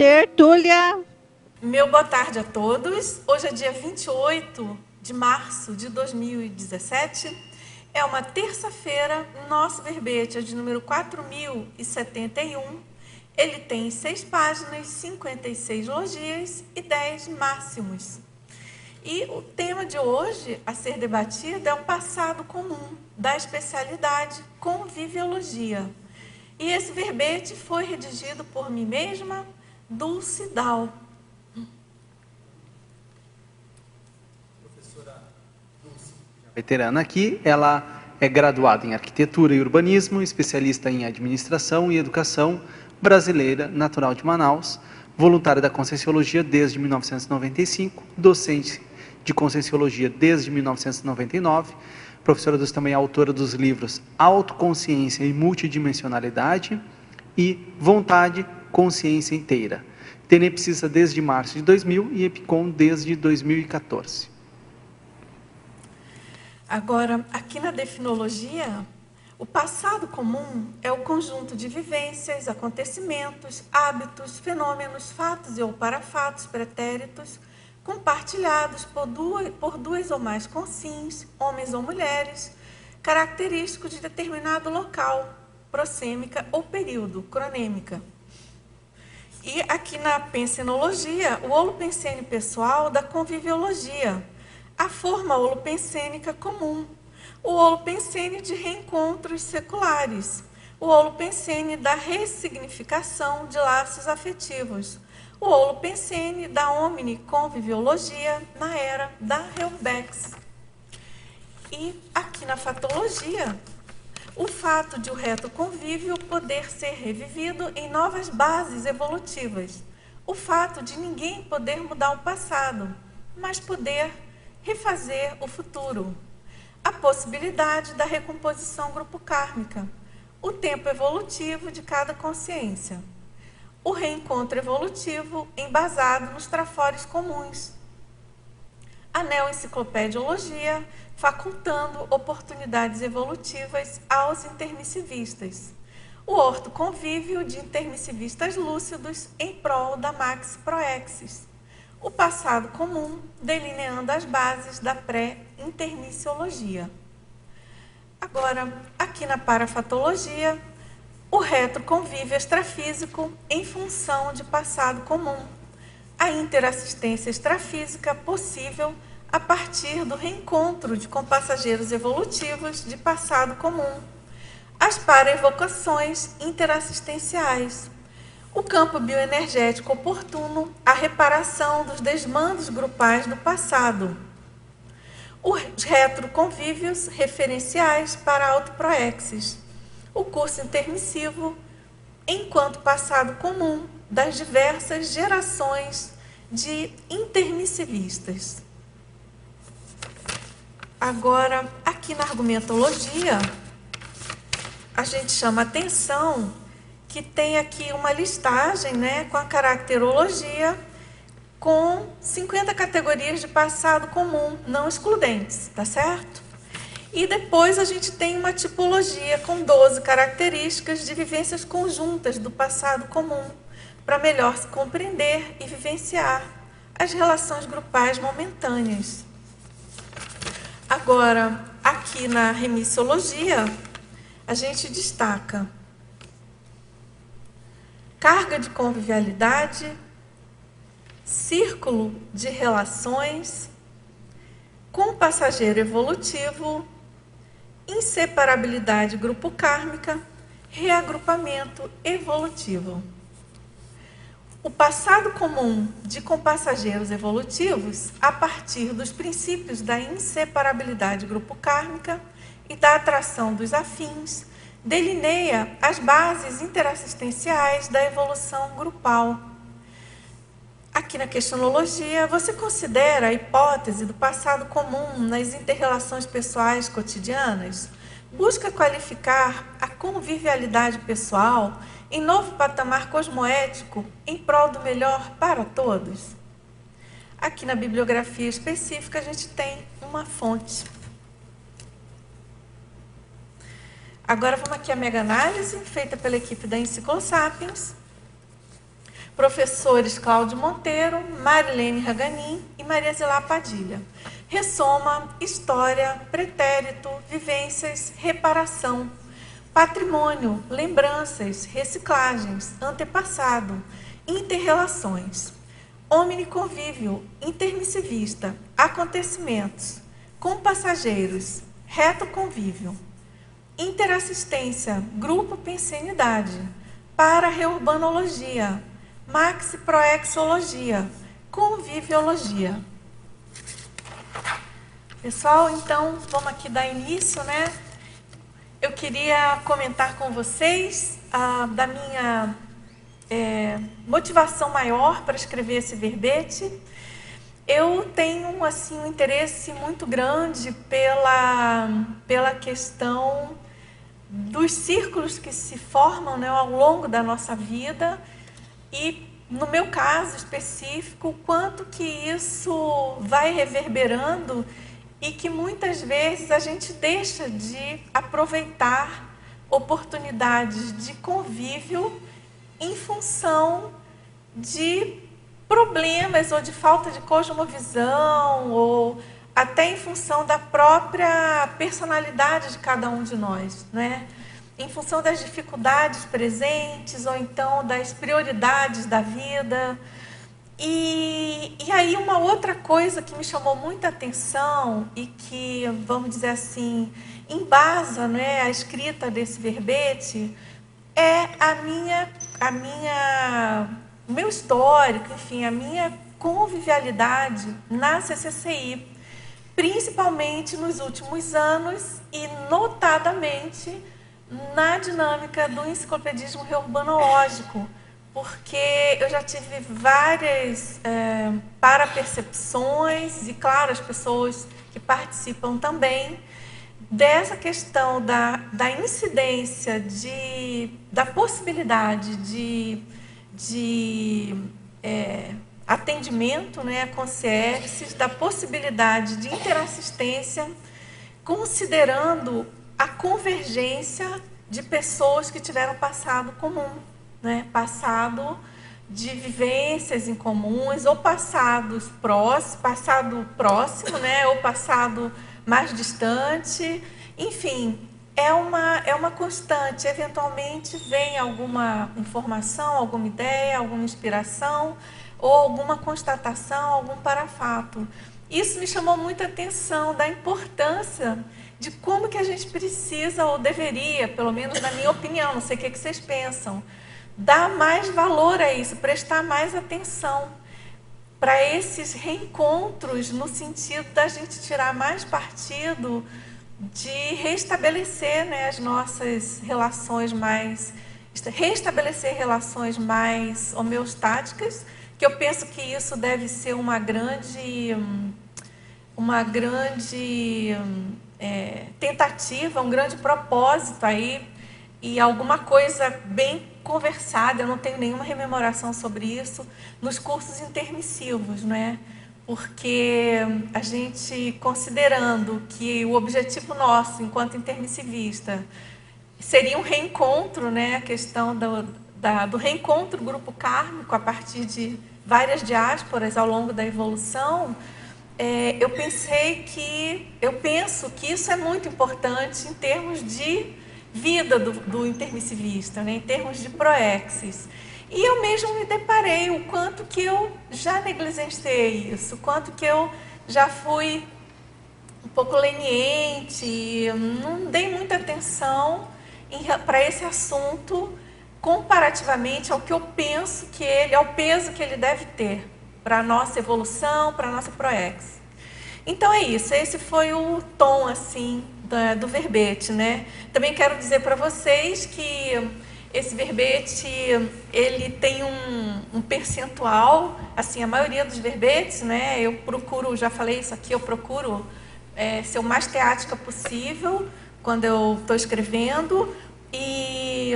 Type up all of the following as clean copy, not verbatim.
tertúlia. Meu boa tarde a todos. Hoje é dia 28 de março de 2017. É uma terça-feira. Nosso verbete é de número 4071. Ele tem 6 páginas, 56 logias e 10 máximos. E o tema de hoje a ser debatido é o passado comum da especialidade Conviviologia. E esse verbete foi redigido por mim mesma, Dulce Dal. Professora Dulce, veterana aqui, ela é graduada em Arquitetura e Urbanismo, especialista em Administração e Educação, brasileira, natural de Manaus, voluntária da Conscienciologia desde 1995, docente de Conscienciologia desde 1999, professora Dulce também é autora dos livros Autoconsciência e Multidimensionalidade e Vontade, Consciência Inteira. Tenepsista desde março de 2000 e Epicom desde 2014. Agora, aqui na definologia, o passado comum é o conjunto de vivências, acontecimentos, hábitos, fenômenos, fatos e ou parafatos pretéritos, compartilhados por duas ou mais consciências, homens ou mulheres, característicos de determinado local, prosêmica ou período, cronêmica. E aqui na pensenologia, o holopensene pessoal da conviviologia, a forma holopensênica comum, o holopensene de reencontros seculares, o holopensene da ressignificação de laços afetivos, o holopensene da omniconviviologia na era da Helbex. E aqui na fatologia, o fato de o reto convívio poder ser revivido em novas bases evolutivas, o fato de ninguém poder mudar o passado, mas poder refazer o futuro, a possibilidade da recomposição grupo kármica, o tempo evolutivo de cada consciência, o reencontro evolutivo embasado nos trafores comuns, a neoenciclopediologia facultando oportunidades evolutivas aos intermissivistas, o ortoconvívio de intermissivistas lúcidos em prol da Max Proexis, o passado comum delineando as bases da pré-intermissiologia. Agora, aqui na parafatologia, o retroconvívio extrafísico em função de passado comum, a interassistência extrafísica possível a partir do reencontro de compassageiros evolutivos de passado comum, as paraevocações interassistenciais, o campo bioenergético oportuno, a reparação dos desmandos grupais do passado, os retroconvívios referenciais para autoproexis, o curso intermissivo enquanto passado comum das diversas gerações de intermissivistas. Agora, aqui na argumentologia, a gente chama atenção que tem aqui uma listagem, né, com a caracterologia, com 50 categorias de passado comum, não excludentes, tá certo? E depois a gente tem uma tipologia com 12 características de vivências conjuntas do passado comum, para melhor se compreender e vivenciar as relações grupais momentâneas. Agora, aqui na remissiologia, a gente destaca carga de convivialidade, círculo de relações, compassageiro evolutivo, inseparabilidade grupo kármica, reagrupamento evolutivo. O passado comum de compassageiros evolutivos, a partir dos princípios da inseparabilidade grupo kármica e da atração dos afins, delineia as bases interassistenciais da evolução grupal. Aqui na questionologia, você considera a hipótese do passado comum nas interrelações pessoais cotidianas? Busca qualificar a convivialidade pessoal em novo patamar cosmoético em prol do melhor para todos? Aqui na bibliografia específica a gente tem uma fonte. Agora vamos aqui à mega-análise feita pela equipe da Enciclosapiens. professores Cláudio Monteiro, Marilene Raganin e Maria Zilá Padilha. Ressoma, história, pretérito, vivências, reparação, patrimônio, lembranças, reciclagens, antepassado, interrelações, omniconvívio, intermissivista, acontecimentos, com passageiros, reto convívio, interassistência, grupo pensenidade, para-reurbanologia, maxi-proexologia, conviviologia. Pessoal, então, vamos aqui dar início, né? Eu queria comentar com vocês da minha motivação maior para escrever esse verbete. Eu tenho, assim, um interesse muito grande pela questão dos círculos que se formam, né, ao longo da nossa vida e, no meu caso específico, quanto que isso vai reverberando e que muitas vezes a gente deixa de aproveitar oportunidades de convívio em função de problemas ou de falta de cosmovisão ou até em função da própria personalidade de cada um de nós, né? Em função das dificuldades presentes ou então das prioridades da vida. E aí uma outra coisa que me chamou muita atenção e que, vamos dizer assim, embasa, né, a escrita desse verbete é o meu histórico, enfim, a minha convivialidade na CCCI, principalmente nos últimos anos e notadamente na dinâmica do enciclopedismo reurbanológico, porque eu já tive várias parapercepções e, claro, as pessoas que participam também, dessa questão da incidência, da possibilidade de atendimento, né, a concierges, da possibilidade de interassistência, considerando a convergência de pessoas que tiveram passado comum, né, passado de vivências em comuns, ou passado próximo, né, ou passado mais distante, enfim, é uma constante. Eventualmente vem alguma informação, alguma ideia, alguma inspiração, ou alguma constatação, algum parafato. Isso me chamou muita atenção da importância de como que a gente precisa, ou deveria, pelo menos na minha opinião, não sei o que vocês pensam, dar mais valor a isso, prestar mais atenção para esses reencontros, no sentido da gente tirar mais partido de restabelecer, né, as nossas relações restabelecer relações mais homeostáticas, que eu penso que isso deve ser uma grande tentativa, um grande propósito aí, e alguma coisa bem conversada, eu não tenho nenhuma rememoração sobre isso, nos cursos intermissivos, né? Porque a gente, considerando que o objetivo nosso, enquanto intermissivista, seria um reencontro, né? A questão do reencontro grupo kármico a partir de várias diásporas ao longo da evolução, eu penso que isso é muito importante em termos de vida do intermissivista, né? Em termos de proexis. E eu mesmo me deparei o quanto que eu já negligenciei isso, o quanto que eu já fui um pouco leniente, não dei muita atenção para esse assunto comparativamente ao que eu penso ao peso que ele deve ter para a nossa evolução, para a nossa proex. Então é isso, esse foi o tom assim do verbete, né? Também quero dizer para vocês que esse verbete, ele tem um percentual, assim, a maioria dos verbetes, né? Eu procuro, já falei isso aqui, eu procuro ser o mais teática possível quando eu estou escrevendo, e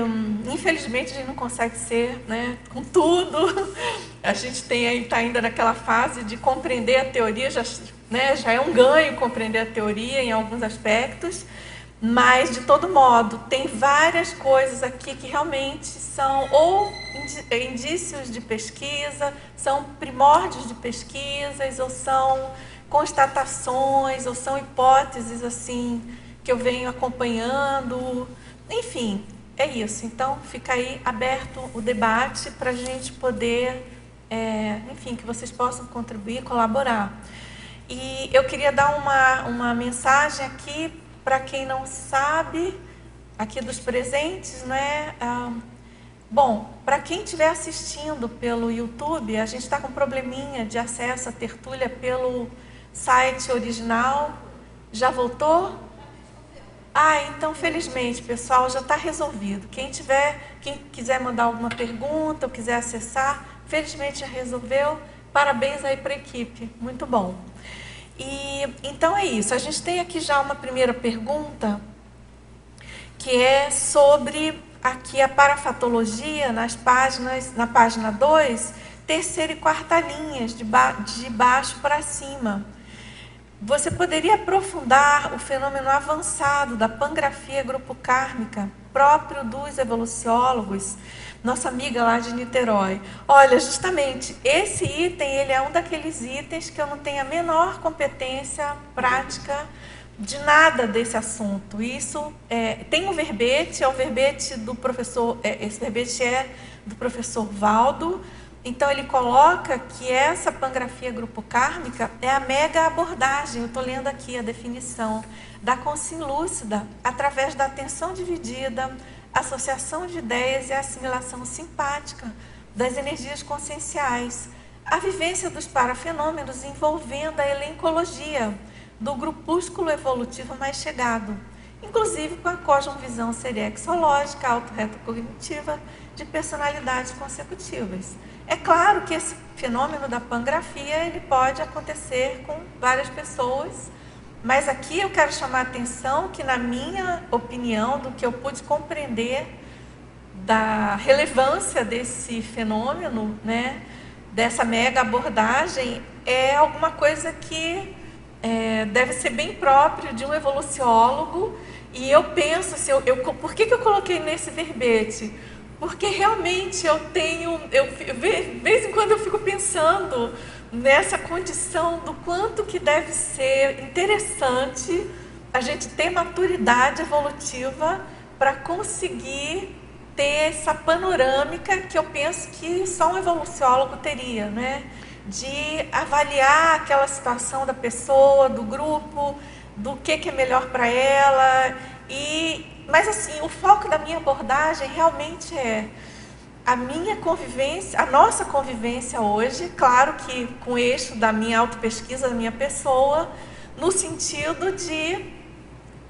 infelizmente a gente não consegue ser, né, com tudo. A gente está ainda naquela fase de compreender a teoria, já é um ganho compreender a teoria em alguns aspectos, mas de todo modo tem várias coisas aqui que realmente são ou indícios de pesquisa, são primórdios de pesquisas, ou são constatações, ou são hipóteses assim que eu venho acompanhando. Enfim, é isso. Então, fica aí aberto o debate para a gente poder, enfim, que vocês possam contribuir, colaborar. E eu queria dar uma mensagem aqui para quem não sabe, aqui dos presentes, né? Bom, para quem estiver assistindo pelo YouTube, a gente está com um probleminha de acesso à tertúlia pelo site original. Já voltou? Então, felizmente, pessoal, já está resolvido. Quem quiser mandar alguma pergunta ou quiser acessar, felizmente já resolveu. Parabéns aí para a equipe, muito bom. E então é isso. A gente tem aqui já uma primeira pergunta, que é sobre aqui a parafatologia na página 2, terceira e quarta linhas, de baixo para cima. Você poderia aprofundar o fenômeno avançado da pangrafia grupo-kármica, próprio dos evoluciólogos? Nossa amiga lá de Niterói. Olha, justamente, esse item, ele é um daqueles itens que eu não tenho a menor competência prática de nada desse assunto. Isso tem um verbete, é o verbete do professor, esse verbete é do professor Valdo. Então, ele coloca que essa pangrafia grupo-kármica é a mega abordagem, eu estou lendo aqui a definição, da consciência lúcida, através da atenção dividida, associação de ideias e assimilação simpática das energias conscienciais, a vivência dos parafenômenos envolvendo a elencologia do grupúsculo evolutivo mais chegado, inclusive com a cosmovisão seriexológica, autorretrocognitiva de personalidades consecutivas. É claro que esse fenômeno da pangrafia ele pode acontecer com várias pessoas, mas aqui eu quero chamar a atenção que, na minha opinião, do que eu pude compreender da relevância desse fenômeno, né, dessa mega abordagem, é alguma coisa que deve ser bem próprio de um evoluciólogo. E eu penso, assim, por que eu coloquei nesse verbete? Porque realmente de vez em quando eu fico pensando nessa condição do quanto que deve ser interessante a gente ter maturidade evolutiva para conseguir ter essa panorâmica que eu penso que só um evoluciólogo teria, né? De avaliar aquela situação da pessoa, do grupo, do que é melhor para ela. Mas assim, o foco da minha abordagem realmente é a minha convivência, a nossa convivência hoje, claro que com o eixo da minha autopesquisa, da minha pessoa, no sentido de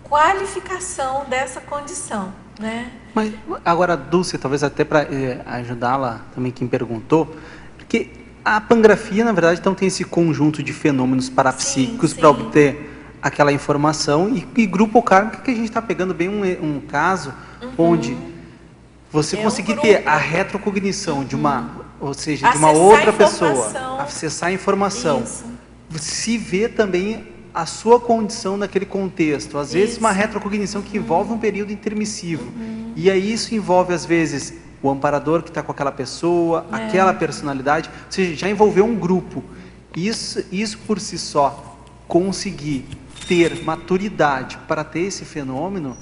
qualificação dessa condição, né? Mas agora, Dulce, talvez até para ajudá-la também quem perguntou, porque a pangrafia, na verdade, então tem esse conjunto de fenômenos parapsíquicos para obter aquela informação, e grupo kármico, que a gente está pegando bem um caso onde você conseguir ter a retrocognição de uma, ou seja, de uma outra pessoa, acessar a informação, se vê também a sua condição naquele contexto, às vezes uma retrocognição que envolve um período intermissivo, e aí isso envolve às vezes o amparador que está com aquela pessoa, aquela personalidade, ou seja, já envolveu um grupo. Isso por si só, conseguir ter maturidade para ter esse fenômeno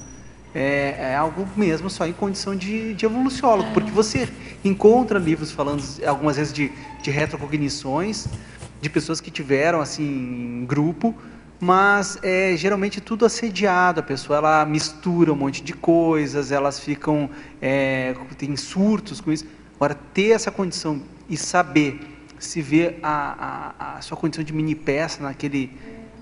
é algo mesmo só em condição de evoluciólogo, porque você encontra livros falando algumas vezes de retrocognições, de pessoas que tiveram assim em grupo, mas geralmente tudo assediado, a pessoa ela mistura um monte de coisas, elas ficam, tem surtos com isso. Agora, ter essa condição e se ver a sua condição de mini peça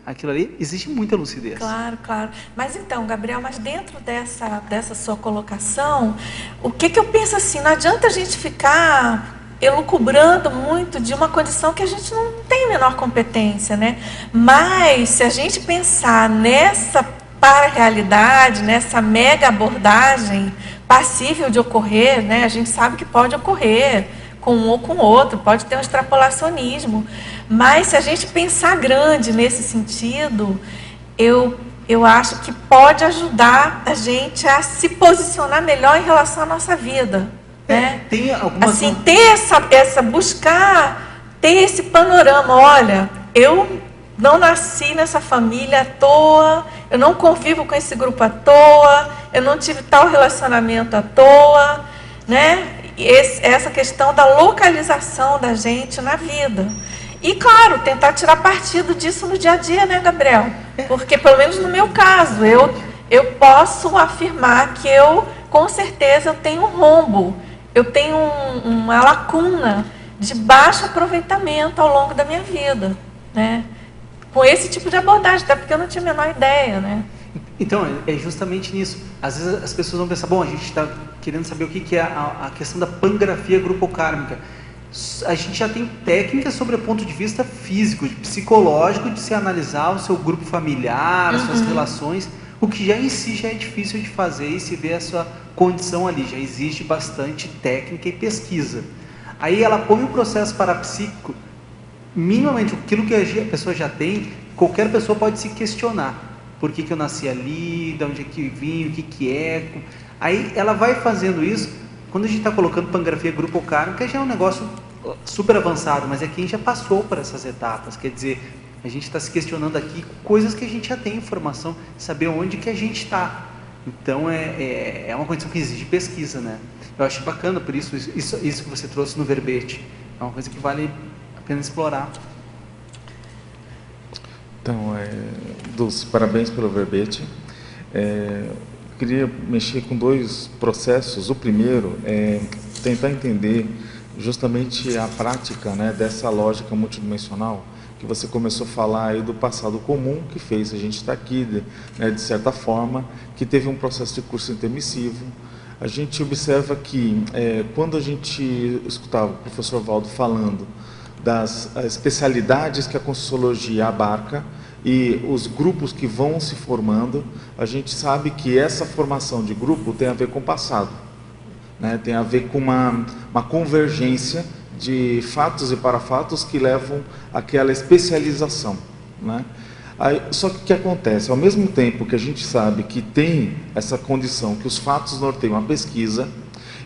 aquilo ali, existe muita lucidez. Claro, claro. Mas então, Gabriel, dentro dessa sua colocação, o que eu penso assim, não adianta a gente ficar elucubrando muito de uma condição que a gente não tem a menor competência, né? Mas, se a gente pensar nessa para-realidade, nessa mega abordagem passível de ocorrer, né? A gente sabe que pode ocorrer com um ou com outro, pode ter um extrapolacionismo, mas se a gente pensar grande nesse sentido, eu acho que pode ajudar a gente a se posicionar melhor em relação à nossa vida, né? Tem algumas... Assim, buscar ter esse panorama. Olha, eu não nasci nessa família à toa, eu não convivo com esse grupo à toa, eu não tive tal relacionamento à toa, né? Essa questão da localização da gente na vida. E, claro, tentar tirar partido disso no dia a dia, né, Gabriel? Porque, pelo menos no meu caso, eu posso afirmar que com certeza, eu tenho um rombo, eu tenho uma lacuna de baixo aproveitamento ao longo da minha vida, né? Com esse tipo de abordagem, até porque eu não tinha a menor ideia, né? Então, é justamente nisso. Às vezes as pessoas vão pensar, bom, a gente está querendo saber o que é a questão da pangrafia grupocármica. A gente já tem técnicas sobre o ponto de vista físico, psicológico, de se analisar o seu grupo familiar, as suas relações, o que já em si já é difícil de fazer e se ver a sua condição ali, já existe bastante técnica e pesquisa. Aí ela põe um processo parapsíquico, minimamente aquilo que a pessoa já tem, qualquer pessoa pode se questionar. Por que eu nasci ali, de onde é que vim, o que é. Aí ela vai fazendo isso. Quando a gente está colocando pangrafia grupocármica, já é um negócio super avançado, mas é quem já passou por essas etapas. Quer dizer, a gente está se questionando aqui coisas que a gente já tem informação, saber onde que a gente está. Então é uma condição que exige pesquisa, né? Eu acho bacana, por isso que você trouxe no verbete. É uma coisa que vale a pena explorar. Então, Dulce, parabéns pelo verbete. Queria mexer com dois processos. O primeiro é tentar entender justamente a prática, né, dessa lógica multidimensional, que você começou a falar aí do passado comum, que fez a gente estar aqui, né, de certa forma, que teve um processo de curso intermissivo. A gente observa que, quando a gente escutava o professor Valdo falando das especialidades que a Conscienciologia abarca, e os grupos que vão se formando, a gente sabe que essa formação de grupo tem a ver com o passado, né? Tem a ver com uma convergência de fatos e parafatos que levam àquela especialização, né? Aí, só que o que acontece? Ao mesmo tempo que a gente sabe que tem essa condição, que os fatos norteiam a pesquisa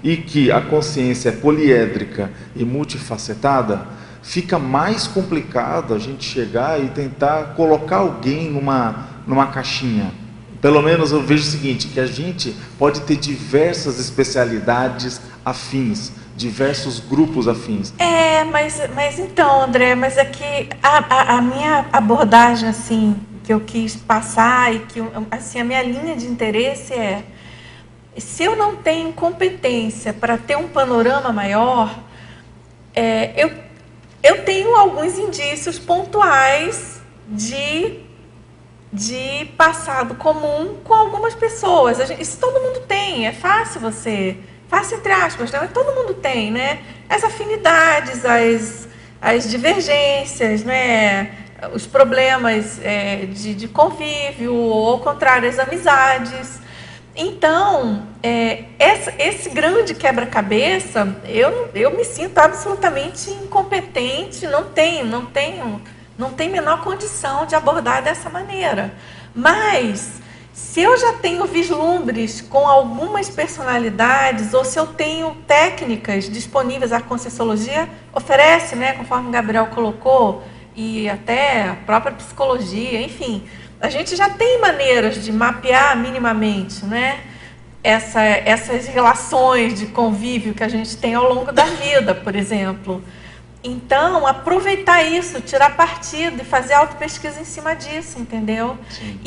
e que a consciência é poliédrica e multifacetada, fica mais complicado a gente chegar e tentar colocar alguém numa caixinha. Pelo menos eu vejo o seguinte, que a gente pode ter diversas especialidades afins, diversos grupos afins. Mas então, André, mas é que a minha abordagem, assim, que eu quis passar e que, assim, a minha linha de interesse se eu não tenho competência para ter um panorama maior, eu tenho alguns indícios pontuais de passado comum com algumas pessoas. Isso todo mundo tem, é fácil fácil entre aspas, né? Mas todo mundo tem, né? As afinidades, as divergências, né? Os problemas de convívio, ou ao contrário, as amizades. Então, esse grande quebra-cabeça, eu me sinto absolutamente incompetente, não tenho menor condição de abordar dessa maneira. Mas, se eu já tenho vislumbres com algumas personalidades, ou se eu tenho técnicas disponíveis, a Conscienciologia oferece, né, conforme o Gabriel colocou, e até a própria psicologia, enfim, a gente já tem maneiras de mapear minimamente, né, essas relações de convívio que a gente tem ao longo da vida, por exemplo. Então, aproveitar isso, tirar partido e fazer autopesquisa em cima disso, entendeu?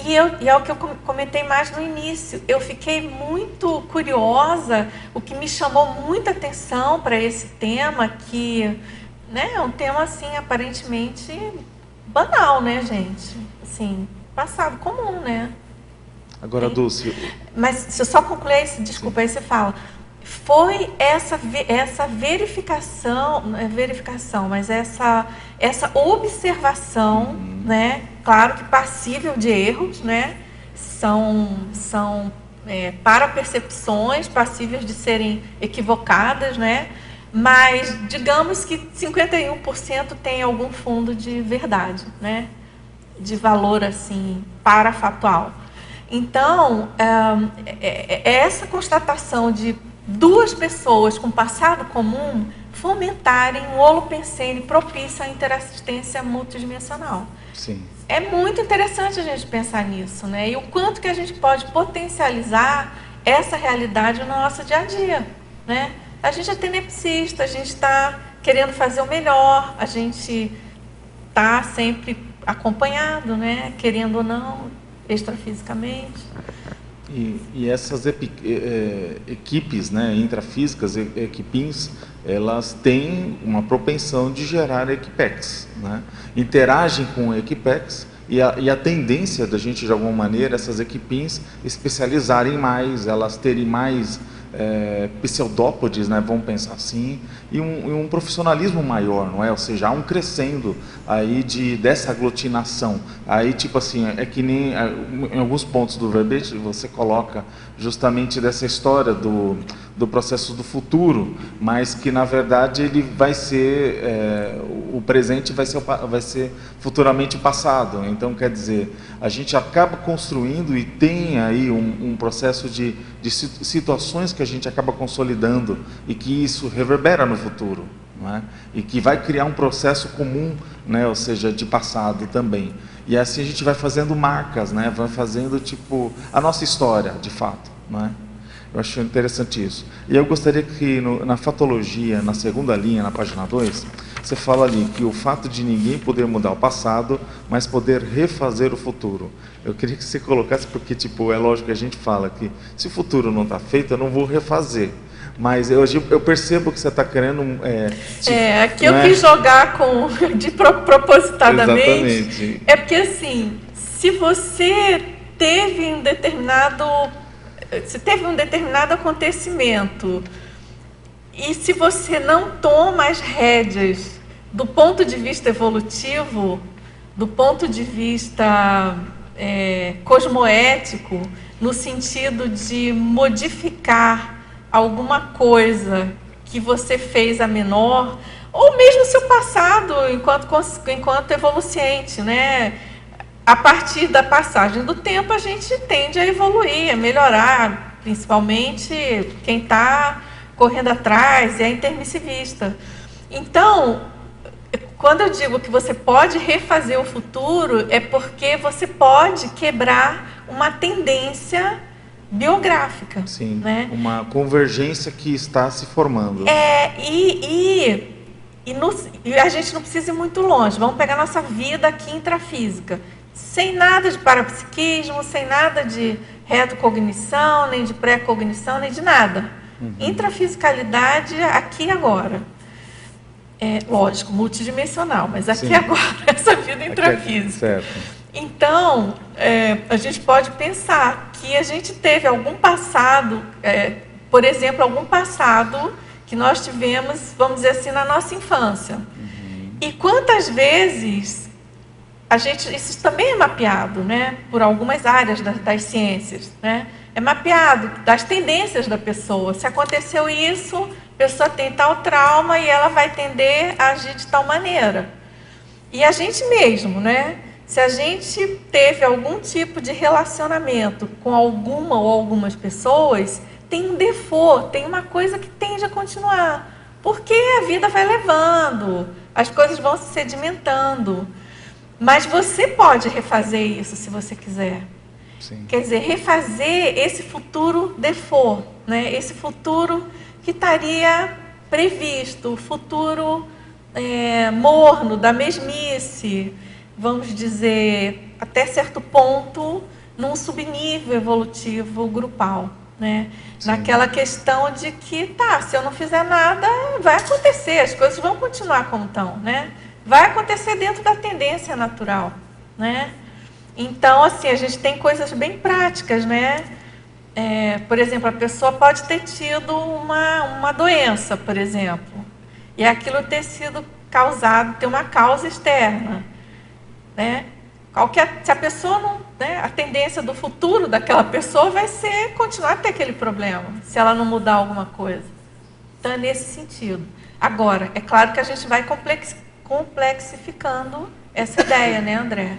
E é o que eu comentei mais no início. Eu fiquei muito curiosa, o que me chamou muita atenção para esse tema, que, né, é um tema, assim, aparentemente banal, né, gente? Assim, passado comum, né? Agora, Dulce... Mas, se eu só concluir isso, desculpa, aí você fala... Foi essa verificação, não é verificação, mas essa observação, né? Claro que passível de erros, né? São parapercepções passíveis de serem equivocadas, né? Mas digamos que 51% tem algum fundo de verdade, né? De valor assim parafatual. Então, essa constatação de duas pessoas com passado comum fomentarem um holopensene propício à interassistência multidimensional. Sim. É muito interessante a gente pensar nisso, né? E o quanto que a gente pode potencializar essa realidade no nosso dia a dia, né? A gente é tenepsista, a gente está querendo fazer o melhor, a gente está sempre acompanhado, né? Querendo ou não, extrafisicamente. E essas equipes, né, intrafísicas, equipins, elas têm uma propensão de gerar equipex, né? Interagem com equipex e a tendência da gente, de alguma maneira, essas equipins especializarem mais, elas terem mais pseudópodes, né, vamos pensar assim, e um profissionalismo maior, não é? Ou seja, há um crescendo aí dessa aglutinação. Aí, tipo assim, é que nem em alguns pontos do verbete você coloca justamente dessa história do processo do futuro, mas que na verdade ele vai ser, o presente vai ser futuramente o passado. Então, quer dizer, a gente acaba construindo e tem aí um processo de situações que a gente acaba consolidando e que isso reverbera no futuro, não é? E que vai criar um processo comum, né? Ou seja, de passado também. E assim a gente vai fazendo marcas, né? Vai fazendo tipo a nossa história, de fato, não é? Eu acho interessante isso. E eu gostaria que na fatologia, na segunda linha, na página 2, você fala ali que o fato de ninguém poder mudar o passado, mas poder refazer o futuro. Eu queria que você colocasse, porque tipo, é lógico que a gente fala que se o futuro não está feito, eu não vou refazer. Mas eu percebo que você está querendo... aqui eu quis jogar propositadamente. Exatamente. É porque assim, se você teve um determinado acontecimento e se você não toma as rédeas do ponto de vista evolutivo, do ponto de vista cosmoético, no sentido de modificar alguma coisa que você fez a menor, ou mesmo seu passado enquanto evoluciente, né? A partir da passagem do tempo, a gente tende a evoluir, a melhorar, principalmente quem está correndo atrás, é a intermissivista. Então, quando eu digo que você pode refazer o futuro, é porque você pode quebrar uma tendência biográfica. Sim, né? Uma convergência que está se formando. E a gente não precisa ir muito longe. Vamos pegar nossa vida aqui intrafísica. Sem nada de parapsiquismo, sem nada de retrocognição, nem de pré-cognição, nem de nada. Intrafisicalidade aqui e agora. Lógico, multidimensional, mas aqui e agora, essa vida intrafísica. Certo. Então, a gente pode pensar que a gente teve algum passado, por exemplo, algum passado que nós tivemos, vamos dizer assim, na nossa infância. E quantas vezes isso também é mapeado, né, por algumas áreas das ciências, né? É mapeado das tendências da pessoa. Se aconteceu isso, a pessoa tem tal trauma e ela vai tender a agir de tal maneira. E a gente mesmo, né? Se a gente teve algum tipo de relacionamento com alguma ou algumas pessoas, tem um default, tem uma coisa que tende a continuar. Porque a vida vai levando, as coisas vão se sedimentando. Mas você pode refazer isso se você quiser. Sim. Quer dizer, refazer esse futuro default, né? Esse futuro que estaria previsto, o futuro morno, da mesmice, vamos dizer, até certo ponto, num subnível evolutivo grupal, né? Naquela questão de que, se eu não fizer nada, vai acontecer, as coisas vão continuar como estão, né? Vai acontecer dentro da tendência natural, né? Então, assim, a gente tem coisas bem práticas, né? Por exemplo, a pessoa pode ter tido uma doença, por exemplo, e aquilo ter sido causado, ter uma causa externa, né? Se a pessoa não, né, a tendência do futuro daquela pessoa vai ser continuar a ter aquele problema, se ela não mudar alguma coisa. Então, é nesse sentido. Agora, é claro que a gente vai complexificando essa ideia, né, André?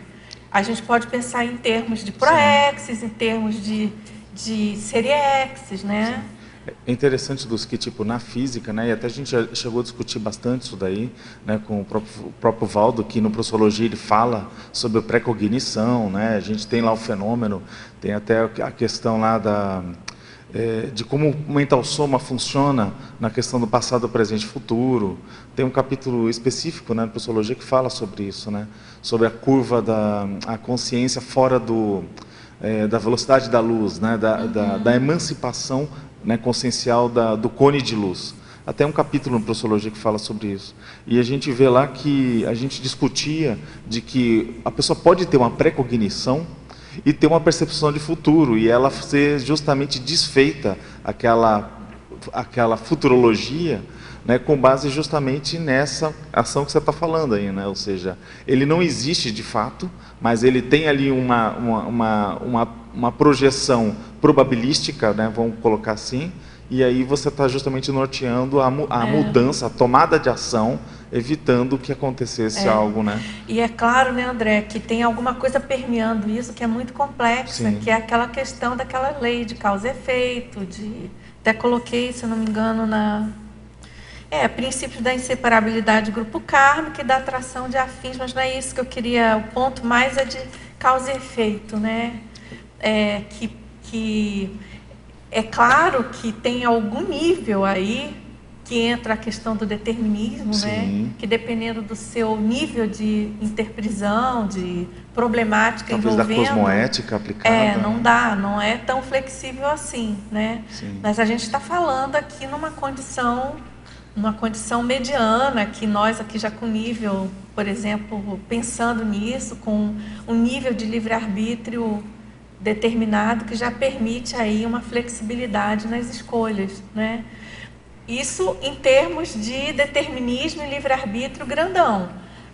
A gente pode pensar em termos de proexis, em termos de seriexis, né? É interessante dos que, tipo, na física, né, e até a gente já chegou a discutir bastante isso daí, né, com o próprio Valdo, que no Professologia ele fala sobre a pré-cognição, né, a gente tem lá o fenômeno, tem até a questão lá de como o mental soma funciona na questão do passado, presente e futuro. Tem um capítulo específico, né, na Professologia que fala sobre isso, né, sobre a curva a consciência fora da velocidade da luz, né, da emancipação, né, consciencial do cone de luz. Até um capítulo no Professologia que fala sobre isso. E a gente vê lá que a gente discutia de que a pessoa pode ter uma pré-cognição e ter uma percepção de futuro, e ela ser justamente desfeita, aquela futurologia, né, com base justamente nessa ação que você está falando aí, né? Ou seja, ele não existe de fato, mas ele tem ali uma projeção probabilística, né, vamos colocar assim, e aí você está justamente norteando a mudança, a tomada de ação, evitando que acontecesse algo, né? E é claro, né, André, que tem alguma coisa permeando isso que é muito complexa, Sim. que é aquela questão daquela lei de causa e efeito, até coloquei, se eu não me engano, princípios da inseparabilidade do grupo kármico e da atração de afins, mas não é isso que eu queria, o ponto mais é de causa e efeito, né? Que é claro que tem algum nível aí que entra a questão do determinismo, né? Que dependendo do seu nível de interprisão, de problemática talvez envolvendo... da cosmoética aplicada. Não dá, não é tão flexível assim, né? Sim. Mas a gente está falando aqui numa condição mediana, que nós aqui já com nível, por exemplo, pensando nisso, com um nível de livre-arbítrio determinado que já permite aí uma flexibilidade nas escolhas, né? Isso em termos de determinismo e livre-arbítrio grandão.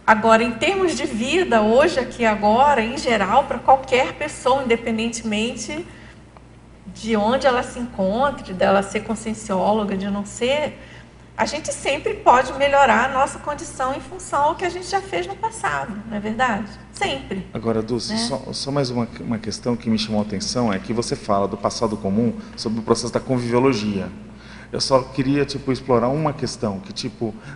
Agora, em termos de vida, hoje, aqui agora, em geral, para qualquer pessoa, independentemente de onde ela se encontre, dela ser consciencióloga, de não ser, a gente sempre pode melhorar a nossa condição em função ao que a gente já fez no passado, não é verdade? Sempre. Agora, Dulce, só mais uma questão que me chamou a atenção, é que você fala do passado comum sobre o processo da conviviologia. Eu só queria, explorar uma questão, que,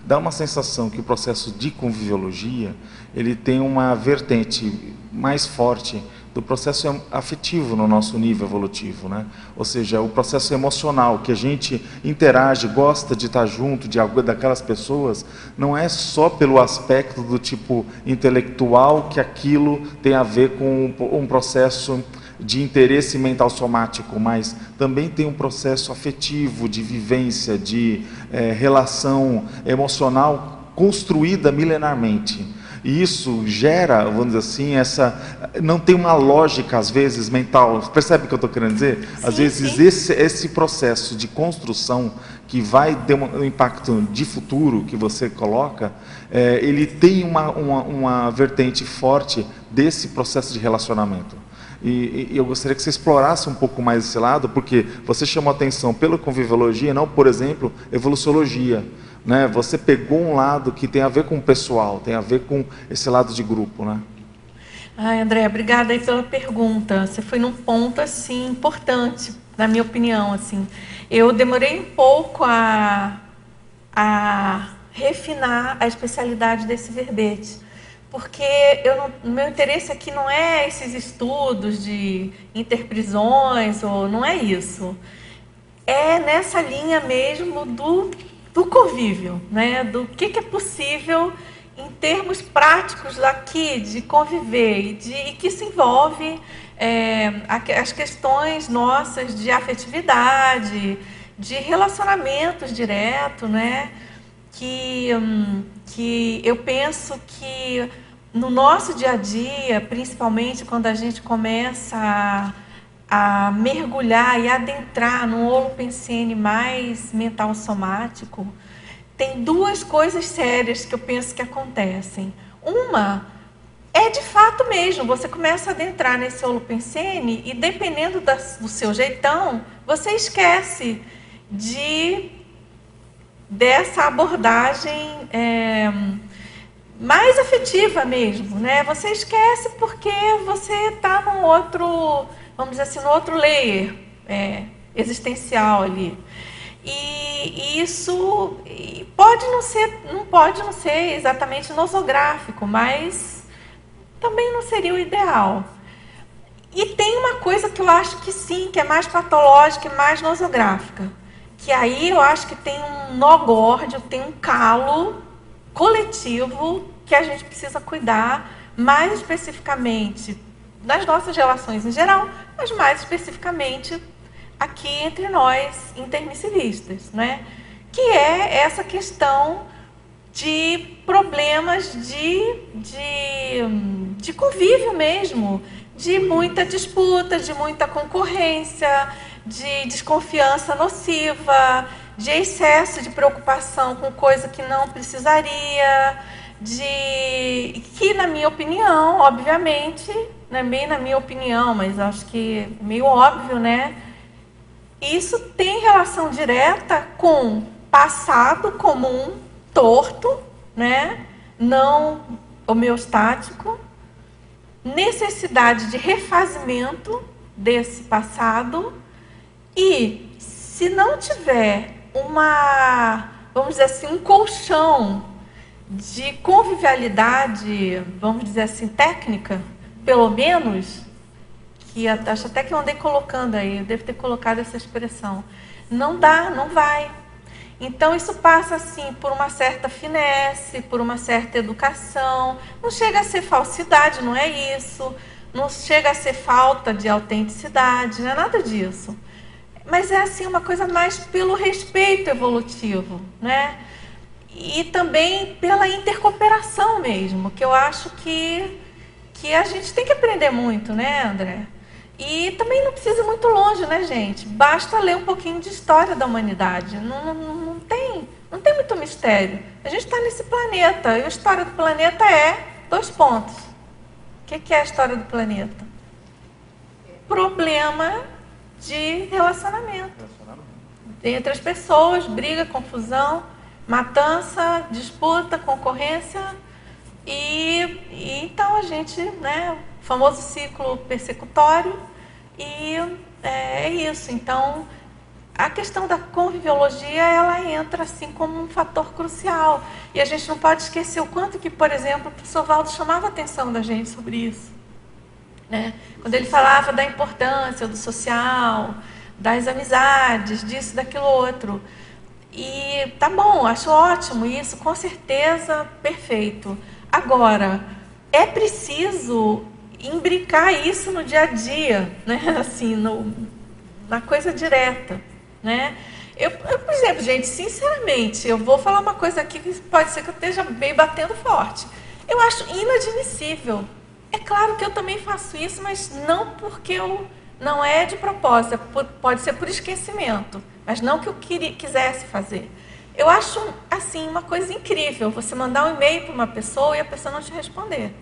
dá uma sensação que o processo de conviviologia, ele tem uma vertente mais forte do processo afetivo no nosso nível evolutivo, né? Ou seja, o processo emocional, que a gente interage, gosta de estar junto daquelas pessoas, não é só pelo aspecto do tipo intelectual que aquilo tem a ver com um processo de interesse mental somático, mas também tem um processo afetivo, de vivência, de relação emocional construída milenarmente. E isso gera, vamos dizer assim, não tem uma lógica, às vezes, mental. Percebe o que eu estou querendo dizer? Às vezes, esse processo de construção, que vai ter um impacto de futuro, que você coloca, ele tem uma vertente forte desse processo de relacionamento. E eu gostaria que você explorasse um pouco mais esse lado, porque você chamou a atenção pela conviviologia, não, por exemplo, evoluciologia. Né? Você pegou um lado que tem a ver com o pessoal, tem a ver com esse lado de grupo, né? Ai, André, obrigada aí pela pergunta. Você foi num ponto assim importante, na minha opinião, assim. Eu demorei um pouco a refinar a especialidade desse verbete, porque meu interesse aqui não é esses estudos de interprisões, ou não é isso. É nessa linha mesmo do convívio, né? Do que é possível em termos práticos aqui de conviver e que se envolve as questões nossas de afetividade, de relacionamentos direto, né? Que eu penso que no nosso dia a dia, principalmente quando a gente começa a mergulhar e adentrar no holopensene mais mental somático, tem duas coisas sérias que eu penso que acontecem. Uma é de fato mesmo, você começa a adentrar nesse holopensene e dependendo do seu jeitão, você esquece dessa abordagem mais afetiva mesmo, né? Você esquece porque você está num outro, vamos dizer assim, no outro layer existencial ali. E isso não pode não ser exatamente nosográfico, mas também não seria o ideal. E tem uma coisa que eu acho que sim, que é mais patológica e mais nosográfica, que aí eu acho que tem um nó górdio, tem um calo coletivo que a gente precisa cuidar, mais especificamente nas nossas relações em geral, mas mais especificamente aqui entre nós intermissivistas, né? Que é essa questão de problemas de convívio mesmo, de muita disputa, de muita concorrência, de desconfiança nociva, de excesso de preocupação com coisa que não precisaria, que, na minha opinião, obviamente, não é bem na minha opinião, mas acho que é meio óbvio, né? Isso tem relação direta com passado comum torto, né? Não homeostático, necessidade de refazimento desse passado e, se não tiver vamos dizer assim, um colchão de convivialidade, vamos dizer assim, técnica, pelo menos, que acho até que eu andei colocando aí, eu devo ter colocado essa expressão, não dá, não vai. Então, isso passa, assim, por uma certa finesse, por uma certa educação. Não chega a ser falsidade, não é isso. Não chega a ser falta de autenticidade, não é nada disso. Mas é, assim, uma coisa mais pelo respeito evolutivo, né? E também pela intercooperação mesmo, que eu acho que a gente tem que aprender muito, né, André? E também não precisa ir muito longe, né, gente? Basta ler um pouquinho de história da humanidade. Não tem muito mistério. A gente está nesse planeta. E a história do planeta é 2 pontos. O que é a história do planeta? Problema de relacionamento. Entre as pessoas, briga, confusão, matança, disputa, concorrência. E então a gente, né, o famoso ciclo persecutório, e é isso. Então, a questão da conviviologia, ela entra assim como um fator crucial. E a gente não pode esquecer o quanto que, por exemplo, o professor Valdo chamava a atenção da gente sobre isso, né? Quando ele falava da importância do social, das amizades, disso, daquilo outro. E tá bom, acho ótimo isso, com certeza, perfeito. Agora, é preciso imbricar isso no dia a dia, né? Assim, na coisa direta, né? Eu, por exemplo, gente, sinceramente, eu vou falar uma coisa aqui que pode ser que eu esteja bem batendo forte. Eu acho inadmissível. É claro que eu também faço isso, mas não porque não é de propósito, pode ser por esquecimento, mas não que eu quisesse fazer. Eu acho, assim, uma coisa incrível, você mandar um e-mail para uma pessoa e a pessoa não te responder.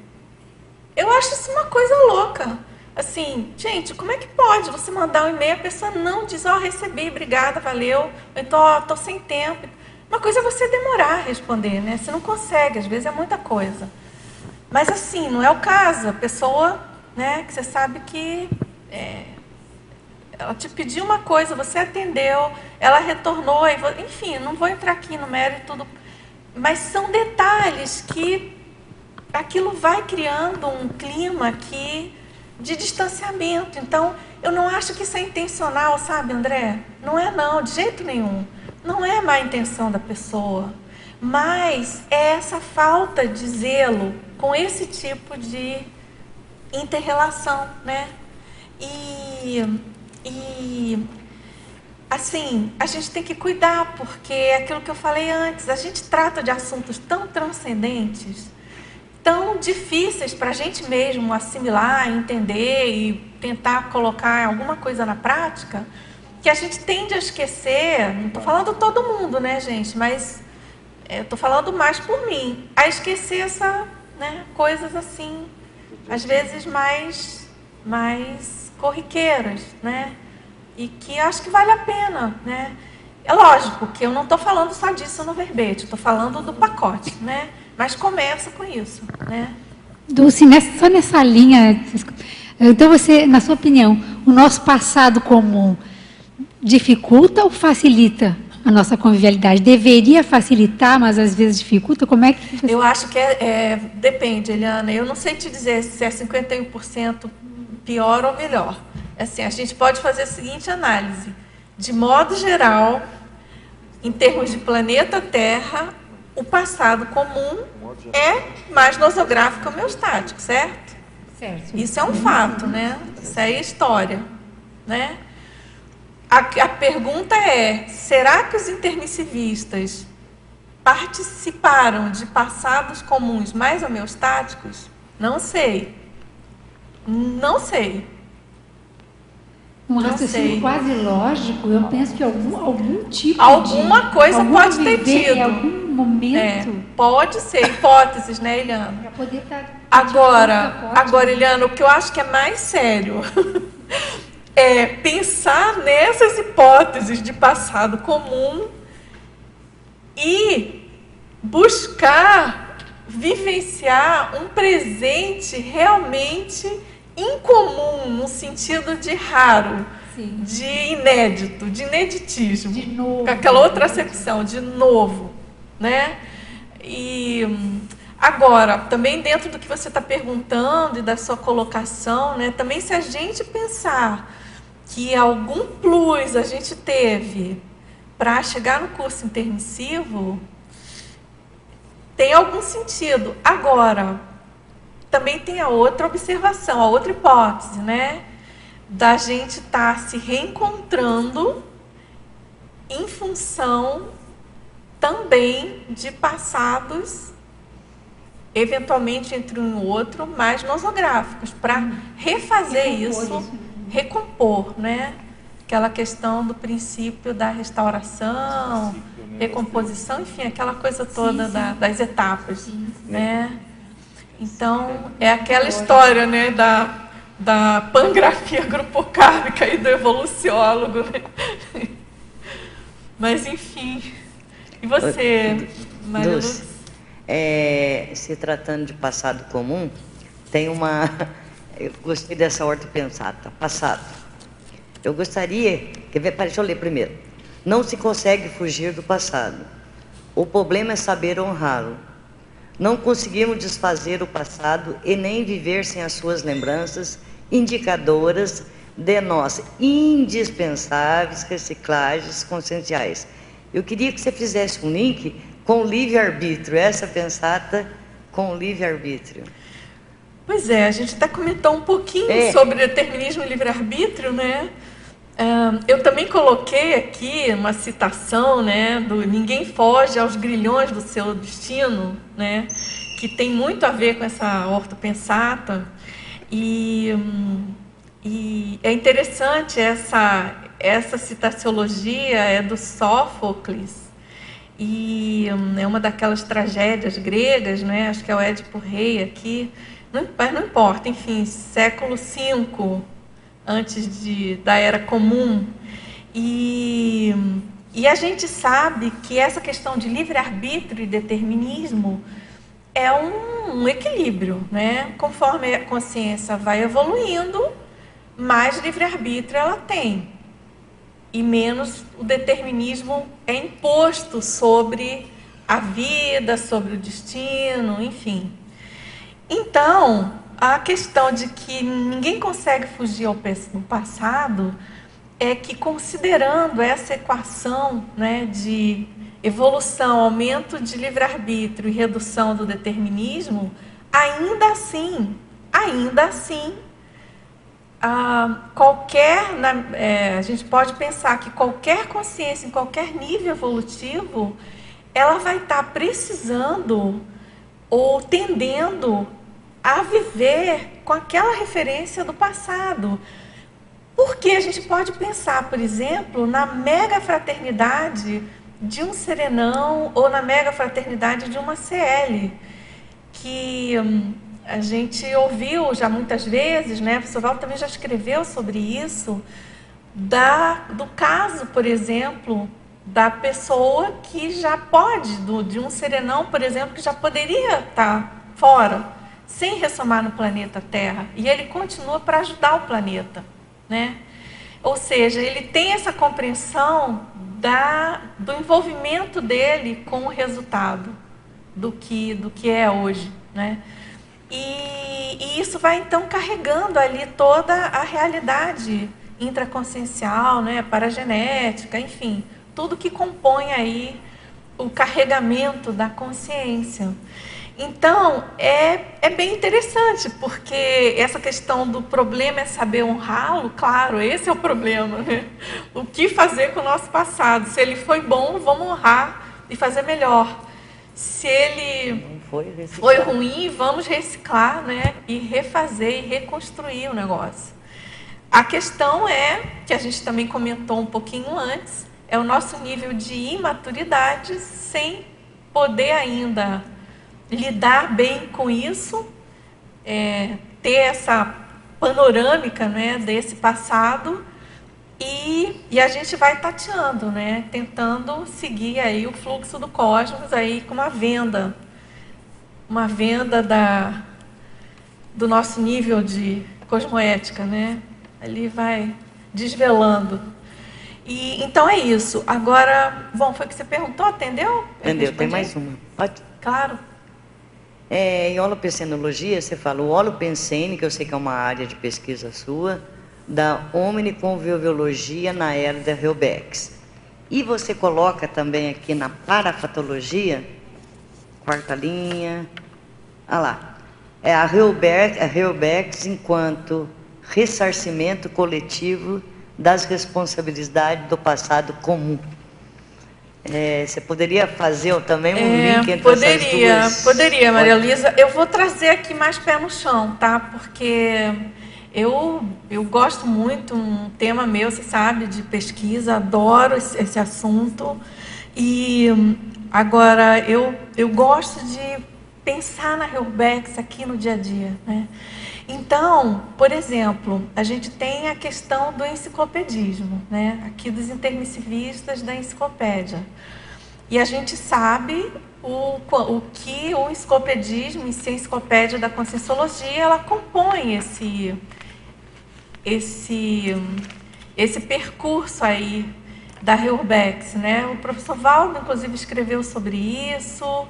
Eu acho isso uma coisa louca. Assim, gente, como é que pode você mandar um e-mail e a pessoa não diz, recebi, obrigada, valeu, ou então, tô sem tempo. Uma coisa é você demorar a responder, né? Você não consegue, às vezes é muita coisa. Mas, assim, não é o caso. A pessoa, né, que você sabe que ela te pediu uma coisa, você atendeu, ela retornou, enfim, não vou entrar aqui no mérito tudo, mas são detalhes que aquilo vai criando um clima de distanciamento. Então, eu não acho que isso é intencional, sabe, André? Não é não, de jeito nenhum. Não é má intenção da pessoa, mas é essa falta de zelo com esse tipo de inter-relação, né? E, assim, a gente tem que cuidar, porque é aquilo que eu falei antes, a gente trata de assuntos tão transcendentes, tão difíceis para a gente mesmo assimilar, entender e tentar colocar alguma coisa na prática, que a gente tende a esquecer, não estou falando todo mundo, né, gente, mas eu estou falando mais por mim, a esquecer coisas assim, às vezes mais corriqueiras, né? E que acho que vale a pena, né? É lógico que eu não estou falando só disso no verbete, estou falando do pacote, né? Mas começa com isso, né? Dulce, só nessa linha, então você, na sua opinião, o nosso passado comum dificulta ou facilita a nossa convivialidade? Deveria facilitar, mas às vezes dificulta? Como é que você... Eu acho que depende, Eliana. Eu não sei te dizer se é 51% pior ou melhor. Assim, a gente pode fazer a seguinte análise. De modo geral, em termos de planeta Terra, o passado comum é mais nosográfico que homeostático, certo? Certo. Isso é um fato, né? Isso aí é história, né? A pergunta é, será que os intermissivistas participaram de passados comuns mais homeostáticos? Não sei. Não sei. Um Não raciocínio sei. quase lógico, eu penso que algum tipo Alguma coisa alguma pode ter vivência, tido. Em algum momento, Pode ser, hipóteses, né, Eliana? para poder estar... Agora, Eliana, o que eu acho que é mais sério é pensar nessas hipóteses de passado comum e buscar vivenciar um presente realmente incomum, no sentido de raro, Sim. de inédito, de ineditismo. De novo. Com aquela outra acepção, de novo, né? E agora, também dentro do que você está perguntando e da sua colocação, né? Também se a gente pensar que algum plus a gente teve para chegar no curso intermissivo, tem algum sentido. Agora, também tem a outra observação, a outra hipótese, né? Da gente estar se reencontrando em função também de passados, eventualmente entre um e outro, mais nosográficos, para refazer isso, recompor, né? Aquela questão do princípio da restauração, recomposição, enfim, aquela coisa toda das etapas, né? Então, é aquela história, né, da pangrafia grupocármica e do evoluciólogo, né? Mas, enfim. E você, Maria Lúcia? Se tratando de passado comum, tem uma... Eu gostei dessa ordem pensada, passado. Eu gostaria... Deixa eu ler primeiro. Não se consegue fugir do passado. O problema é saber honrá-lo. Não conseguimos desfazer o passado e nem viver sem as suas lembranças indicadoras de nós indispensáveis reciclagens conscienciais. Eu queria que você fizesse um link com o livre-arbítrio, essa pensata com o livre-arbítrio. Pois é, a gente até comentou um pouquinho sobre determinismo e livre-arbítrio, né? Eu também coloquei aqui uma citação, né, do Ninguém Foge aos Grilhões do Seu Destino, né, que tem muito a ver com essa ortopensata. E é interessante essa citaciologia, é do Sófocles, e é uma daquelas tragédias gregas, né, acho que é o Édipo Rei aqui, mas não importa, enfim, século V, antes da Era Comum. E a gente sabe que essa questão de livre-arbítrio e determinismo é um equilíbrio, né? Conforme a consciência vai evoluindo, mais livre-arbítrio ela tem. E menos o determinismo é imposto sobre a vida, sobre o destino, enfim. Então, a questão de que ninguém consegue fugir ao passado é que, considerando essa equação, né, de evolução, aumento de livre-arbítrio e redução do determinismo, ainda assim, a gente pode pensar que qualquer consciência, em qualquer nível evolutivo, ela vai estar precisando ou tendendo a viver com aquela referência do passado. Porque a gente pode pensar, por exemplo, na mega fraternidade de um Serenão ou na mega fraternidade de uma CL, que a gente ouviu já muitas vezes, né? O professor Valdo também já escreveu sobre isso, do caso, por exemplo, da pessoa que já pode, de um Serenão, por exemplo, que já poderia estar fora, sem ressomar no planeta Terra, e ele continua para ajudar o planeta, né? Ou seja, ele tem essa compreensão do envolvimento dele com o resultado do que é hoje, né? E isso vai, então, carregando ali toda a realidade intraconsciencial, né, paragenética, enfim, tudo que compõe aí o carregamento da consciência. Então, é bem interessante, porque essa questão do problema é saber honrá-lo, claro, esse é o problema, né? O que fazer com o nosso passado? Se ele foi bom, vamos honrar e fazer melhor. Se ele foi ruim, vamos reciclar, né? E refazer e reconstruir o negócio. A questão é, que a gente também comentou um pouquinho antes, é o nosso nível de imaturidade sem poder ainda lidar bem com isso, ter essa panorâmica, né, desse passado, e a gente vai tateando, né, tentando seguir aí o fluxo do cosmos aí com uma venda do nosso nível de cosmoética, né, ali vai desvelando. E então é isso. Agora, bom, foi o que você perguntou, atendeu? Entendeu? Tem mais uma. Pode? Claro. Em holopensenologia, você fala o holopensene, que eu sei que é uma área de pesquisa sua, da omniconviviologia na era da Helbex. E você coloca também aqui na parafatologia, quarta linha, lá, a Helbex enquanto ressarcimento coletivo das responsabilidades do passado comum. Você poderia fazer também um link entre essas duas? Poderia, Maria Luísa. Eu vou trazer aqui mais pé no chão, tá? Porque eu gosto muito, um tema meu, você sabe, de pesquisa, adoro esse assunto. E agora, eu gosto de pensar na Helbex aqui no dia a dia, né? Então, por exemplo, a gente tem a questão do enciclopedismo, né? Aqui dos intermissivistas da enciclopédia. E a gente sabe o que o enciclopedismo, a enciclopédia da Conscienciologia, ela compõe esse percurso aí da Helbex, né? O professor Valdo, inclusive, escreveu sobre isso.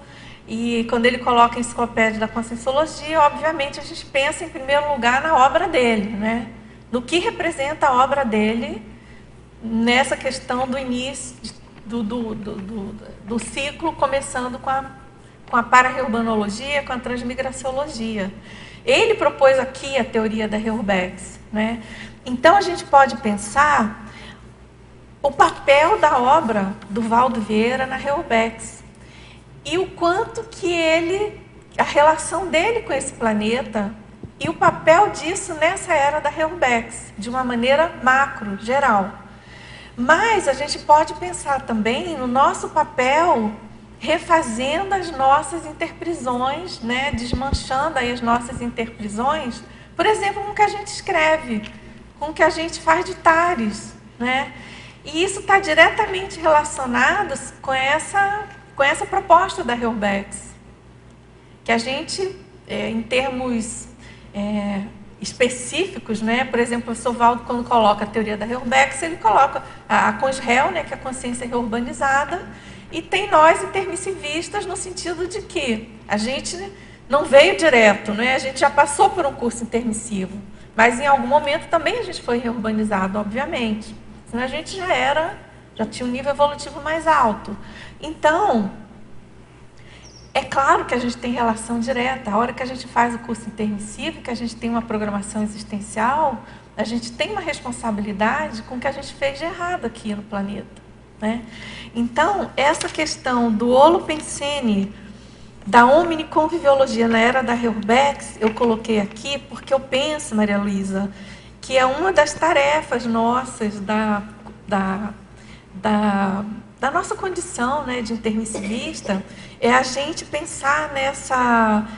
E quando ele coloca a enciclopédia da Conscienciologia, obviamente a gente pensa em primeiro lugar na obra dele, né? No que representa a obra dele nessa questão do início do ciclo, começando com a para-reurbanologia, com a transmigraciologia. Ele propôs aqui a teoria da Helbex, né? Então a gente pode pensar o papel da obra do Valdo Vieira na Helbex. E o quanto que a relação dele com esse planeta e o papel disso nessa era da Helbex, de uma maneira macro, geral. Mas a gente pode pensar também no nosso papel refazendo as nossas interprisões, né? Desmanchando aí as nossas interprisões, por exemplo, com o que a gente escreve, com o que a gente faz de tares, né? E isso está diretamente relacionado com essa proposta da Helbex, que a gente, em termos específicos, né? Por exemplo, o professor Valdo, quando coloca a teoria da Helbex, ele coloca a consréu, né? Que é a consciência reurbanizada, e tem nós intermissivistas no sentido de que a gente não veio direto, né? A gente já passou por um curso intermissivo, mas em algum momento também a gente foi reurbanizado, obviamente, senão a gente já tinha um nível evolutivo mais alto. Então, é claro que a gente tem relação direta. A hora que a gente faz o curso intermissivo, que a gente tem uma programação existencial, a gente tem uma responsabilidade com o que a gente fez de errado aqui no planeta, né? Então, essa questão do holopensene, da omniconviviologia na era da Helbex, eu coloquei aqui porque eu penso, Maria Luísa, que é uma das tarefas nossas da nossa condição, né, de intermissivista, é a gente pensar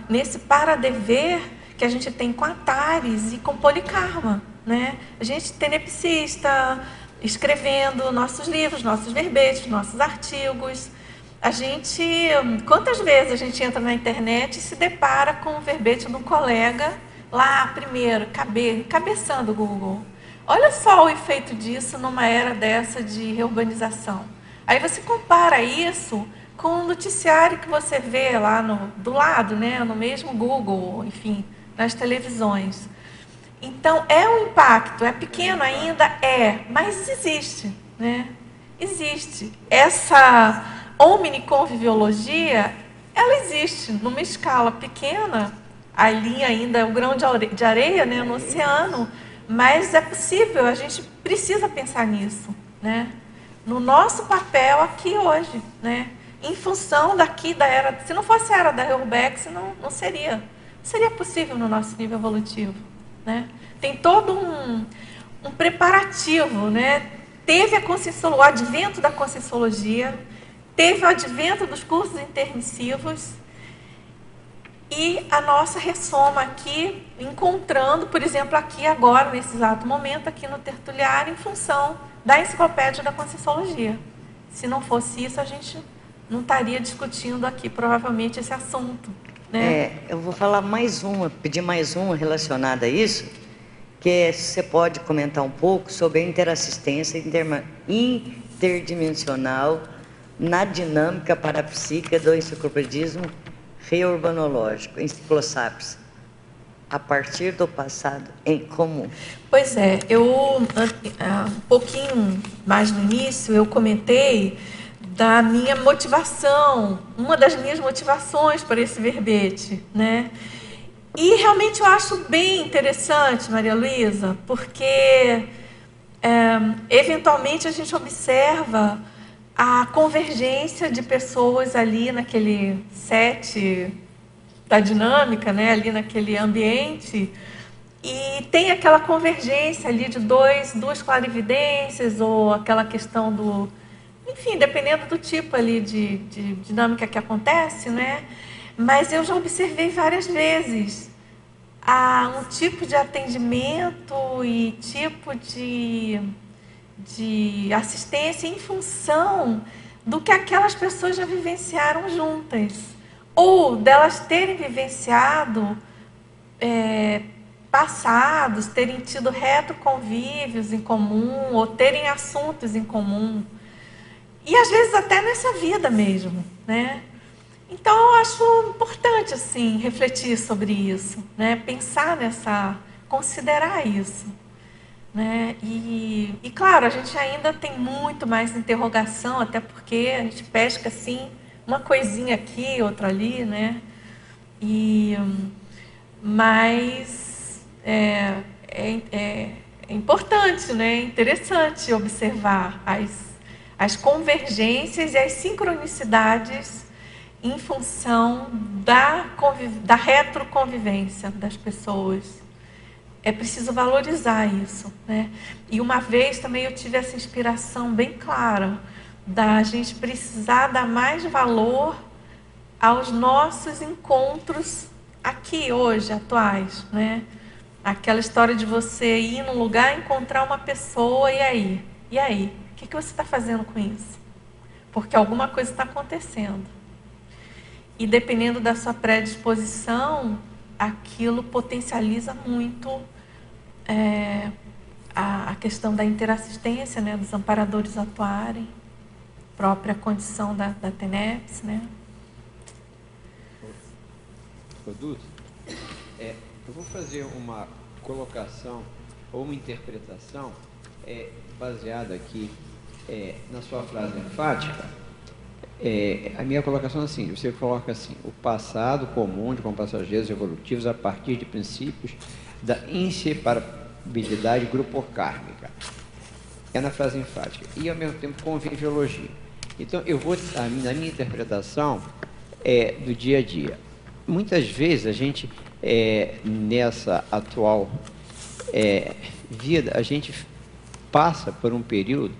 nesse para-dever que a gente tem com Atares e com Polikarma, né? A gente tenepsista, escrevendo nossos livros, nossos verbetes, nossos artigos. Quantas vezes a gente entra na internet e se depara com o verbete de um colega lá, primeiro, cabeçando o Google. Olha só o efeito disso numa era dessa de reurbanização. Aí você compara isso com o noticiário que você vê lá do lado, né, no mesmo Google, enfim, nas televisões. Então, é um impacto, é pequeno ainda, mas existe, né? Existe. Essa omniconviviologia, ela existe numa escala pequena, ali ainda é o grão de areia, né, no oceano, mas é possível, a gente precisa pensar nisso, né? No nosso papel aqui hoje, né? Em função daqui da era, se não fosse a era da Urbex, não seria possível no nosso nível evolutivo, né? Tem todo um preparativo, né? Teve o advento da Conscienciologia, teve o advento dos cursos intermissivos e a nossa ressoma aqui, encontrando, por exemplo, aqui agora, nesse exato momento, aqui no Tertuliário, em função da Enciclopédia da Conscienciologia. Se não fosse isso, a gente não estaria discutindo aqui, provavelmente, esse assunto, né? Eu vou falar pedir mais uma relacionada a isso, que você pode comentar um pouco sobre a interassistência interdimensional na dinâmica parapsíquica do enciclopedismo reurbanológico, Enciclosapiens, a partir do passado em comum. Pois é, um pouquinho mais no início, eu comentei da minha motivação, uma das minhas motivações para esse verbete, né? E realmente eu acho bem interessante, Maria Luísa, porque eventualmente a gente observa a convergência de pessoas ali naquele set da dinâmica, né, ali naquele ambiente, e tem aquela convergência ali de duas clarividências, ou aquela questão do... Enfim, dependendo do tipo ali de dinâmica que acontece, né? Mas eu já observei várias vezes um tipo de atendimento e tipo de assistência em função do que aquelas pessoas já vivenciaram juntas, ou delas terem vivenciado passados, terem tido retroconvívios em comum, ou terem assuntos em comum, e às vezes até nessa vida mesmo, né? Então eu acho importante assim refletir sobre isso, né? Pensar considerar isso, né? E claro, a gente ainda tem muito mais interrogação, até porque a gente pesca assim uma coisinha aqui, outra ali, né? Mas é importante, né? É interessante observar as convergências e as sincronicidades em função da retroconvivência das pessoas. É preciso valorizar isso, né? E uma vez também eu tive essa inspiração bem clara da gente precisar dar mais valor aos nossos encontros aqui hoje, atuais, né? Aquela história de você ir num lugar, encontrar uma pessoa, e aí? O que você está fazendo com isso? Porque alguma coisa está acontecendo. E dependendo da sua predisposição, aquilo potencializa muito a questão da interassistência, né, dos amparadores atuarem, própria condição da TENEPS, né? Dulce, eu vou fazer uma colocação ou uma interpretação baseada aqui na sua frase enfática. A minha colocação é assim, você coloca assim: o passado comum de compassageiros evolutivos a partir de princípios da inseparabilidade grupocármica. É na frase enfática. E, ao mesmo tempo, conviviologia. Então, na minha interpretação, do dia a dia. Muitas vezes, a gente, nessa atual vida, a gente passa por um período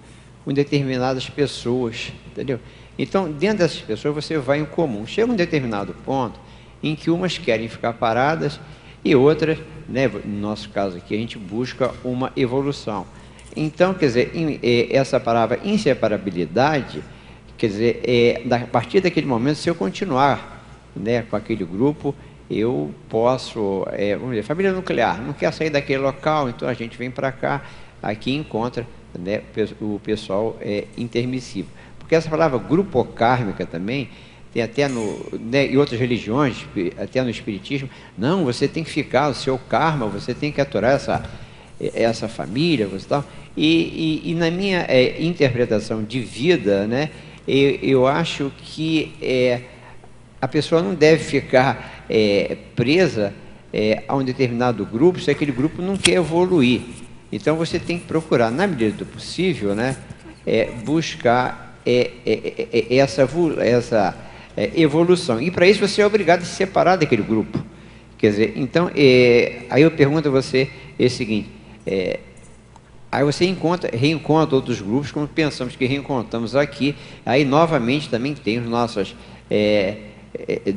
com determinadas pessoas, entendeu? Então, dentro dessas pessoas, você vai em comum. Chega um determinado ponto em que umas querem ficar paradas e outras, né, no nosso caso aqui, a gente busca uma evolução. Então, quer dizer, essa palavra inseparabilidade, quer dizer, a partir daquele momento, se eu continuar, né, com aquele grupo, eu posso, vamos dizer, família nuclear, não quer sair daquele local, então a gente vem para cá, aqui encontra, né, o pessoal intermissivo. Porque essa palavra grupocármica também, tem até né, em outras religiões, até no espiritismo, não, você tem que ficar, o seu karma, você tem que aturar essa família, você tal. E na minha interpretação de vida, né, eu acho que a pessoa não deve ficar presa a um determinado grupo se aquele grupo não quer evoluir. Então você tem que procurar, na medida do possível, né, buscar essa evolução. E para isso você é obrigado a se separar daquele grupo. Quer dizer, então, aí eu pergunto a você o seguinte, aí você reencontra outros grupos, como pensamos que reencontramos aqui, aí novamente também tem as nossas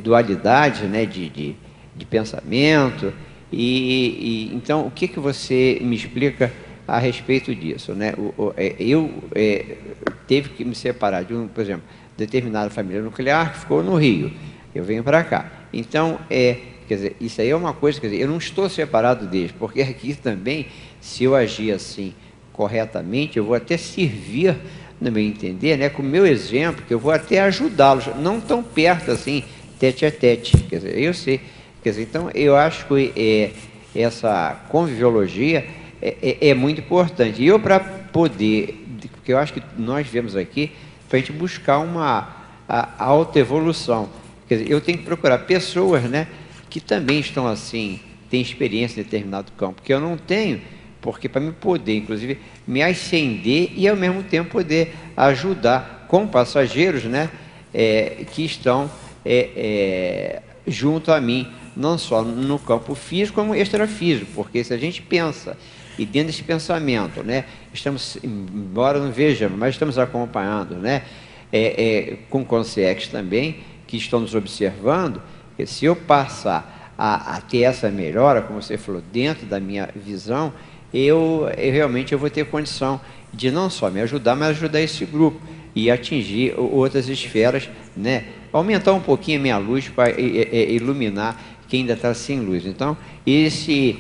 dualidades, né, de pensamento, então o que você me explica a respeito disso, né? Eu teve que me separar de por exemplo, determinada família nuclear que ficou no Rio, eu venho para cá, então quer dizer, isso aí é uma coisa, quer dizer, eu não estou separado deles, porque aqui também, se eu agir assim corretamente, eu vou até servir, no meu entender, né, com o meu exemplo, que eu vou até ajudá-los, não tão perto assim, tete a tete, quer dizer, eu sei, quer dizer, então eu acho que essa conviviologia é muito importante, e eu para poder, porque eu acho que nós vemos aqui, para a gente buscar a autoevolução, quer dizer, eu tenho que procurar pessoas, né, que também estão assim, têm experiência em determinado campo, que eu não tenho, porque para me poder, inclusive, me ascender e ao mesmo tempo poder ajudar com passageiros, né, que estão junto a mim, não só no campo físico, como extrafísico, porque se a gente pensa, e dentro desse pensamento, né, estamos, embora não vejamos, mas estamos acompanhando, né, com consciências também, que estão nos observando, que se eu passar a ter essa melhora, como você falou, dentro da minha visão, eu realmente vou ter condição de não só me ajudar, mas ajudar esse grupo e atingir outras esferas, né? Aumentar um pouquinho a minha luz para iluminar quem ainda está sem luz. Então, esse